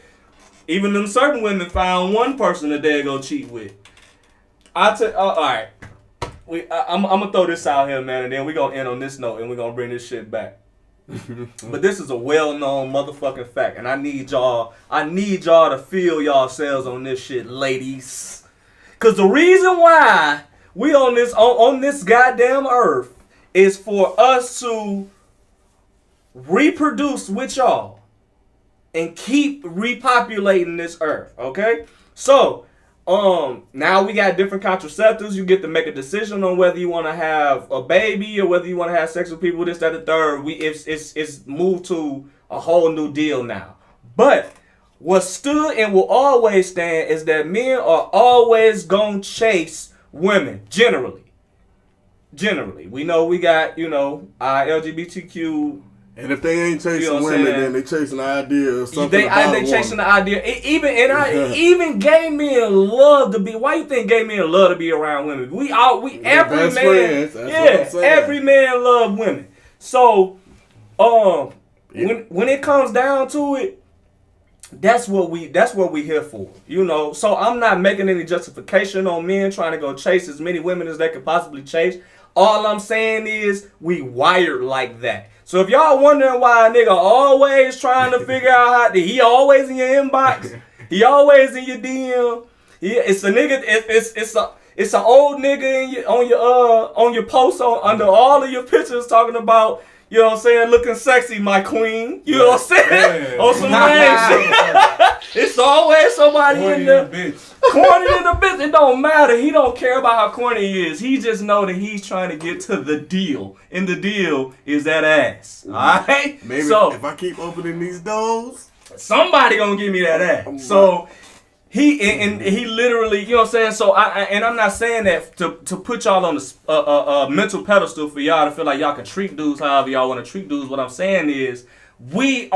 even them certain women found one person that they'll go cheat with. All right. I'm going to throw this out here, man, and then we're going to end on this note and we're going to bring this shit back. But this is a well-known motherfucking fact, and I need y'all to feel yourselves on this shit, ladies. Because the reason why we on this goddamn earth is for us to reproduce with y'all and keep repopulating this earth, okay? So, now we got different contraceptives. You get to make a decision on whether you want to have a baby or whether you want to have sex with people, this, that, the third. It's moved to a whole new deal now. But what stood and will always stand is that men are always going to chase women, generally. We know we got, our LGBTQ. And if they ain't chasing women, then they chasing the idea of something they chasing the idea. Even gay men love to be. Why you think gay men love to be around women? Every man love women. So, when it comes down to it, that's what we here for. So I'm not making any justification on men trying to go chase as many women as they could possibly chase. All I'm saying is we wired like that. So if y'all wondering why a nigga always trying to figure out he always in your inbox, he always in your DM, it's a nigga, it's an old nigga on your post under all of your pictures talking about, you know what I'm saying, looking sexy, my queen. You know what I'm saying? On some lame shit. It's always somebody corny in there. Corny in the bitch. It don't matter. He don't care about how corny he is. He just know that he's trying to get to the deal. And the deal is that ass. Alright? Maybe if I keep opening these doors, somebody gonna give me that ass. So he literally, you know what I'm saying? So I'm not saying that to put y'all on a mental pedestal for y'all to feel like y'all can treat dudes however y'all want to treat dudes. What I'm saying is we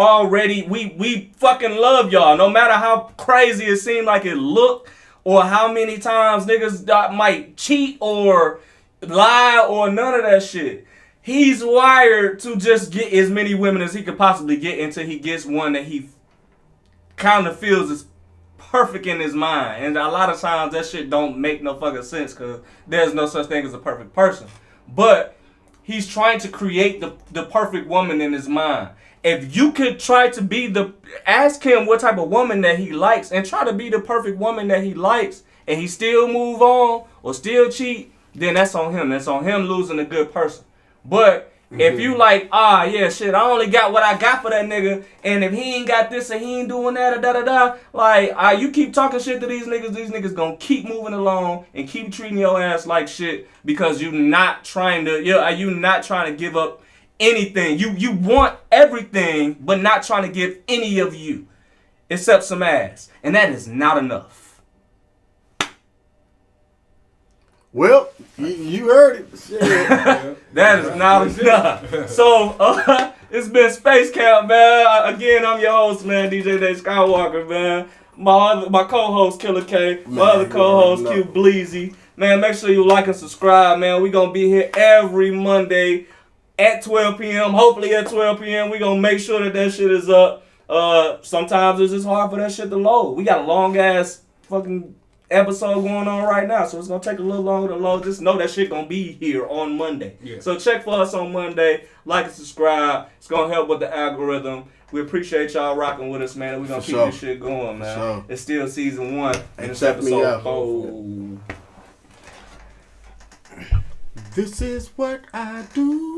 fucking love y'all. No matter how crazy it seemed like it looked or how many times niggas might cheat or lie or none of that shit. He's wired to just get as many women as he could possibly get until he gets one that he kind of feels is perfect in his mind. And a lot of times that shit don't make no fucking sense because there's no such thing as a perfect person. But he's trying to create the perfect woman in his mind. If you could try to ask him what type of woman that he likes and try to be the perfect woman that he likes and he still move on or still cheat, then that's on him. That's on him losing a good person. But if you like, shit, I only got what I got for that nigga, and if he ain't got this and he ain't doing that, like, you keep talking shit to these niggas gonna keep moving along and keep treating your ass like shit because you're not trying to give up anything. You want everything, but not trying to give any of you, except some ass. And that is not enough. Well, you heard it. Shit. That is not enough. So, it's been Space Camp, man. Again, I'm your host, man, DJ Skywalker, man. My co-host, Killa K. My other co-host, Cubie. Man, make sure you like and subscribe, man. We going to be here every Monday at 12 p.m. Hopefully at 12 p.m. We going to make sure that shit is up. Sometimes it's just hard for that shit to load. We got a long-ass fucking episode going on right now, so it's gonna take a little longer to load. Just know that shit gonna be here on Monday. Yeah. So check for us on Monday, like and subscribe. It's gonna help with the algorithm. We appreciate y'all rocking with us, man. We're gonna keep this shit going, man. It's still season 1 and it's episode 4. This is what I do.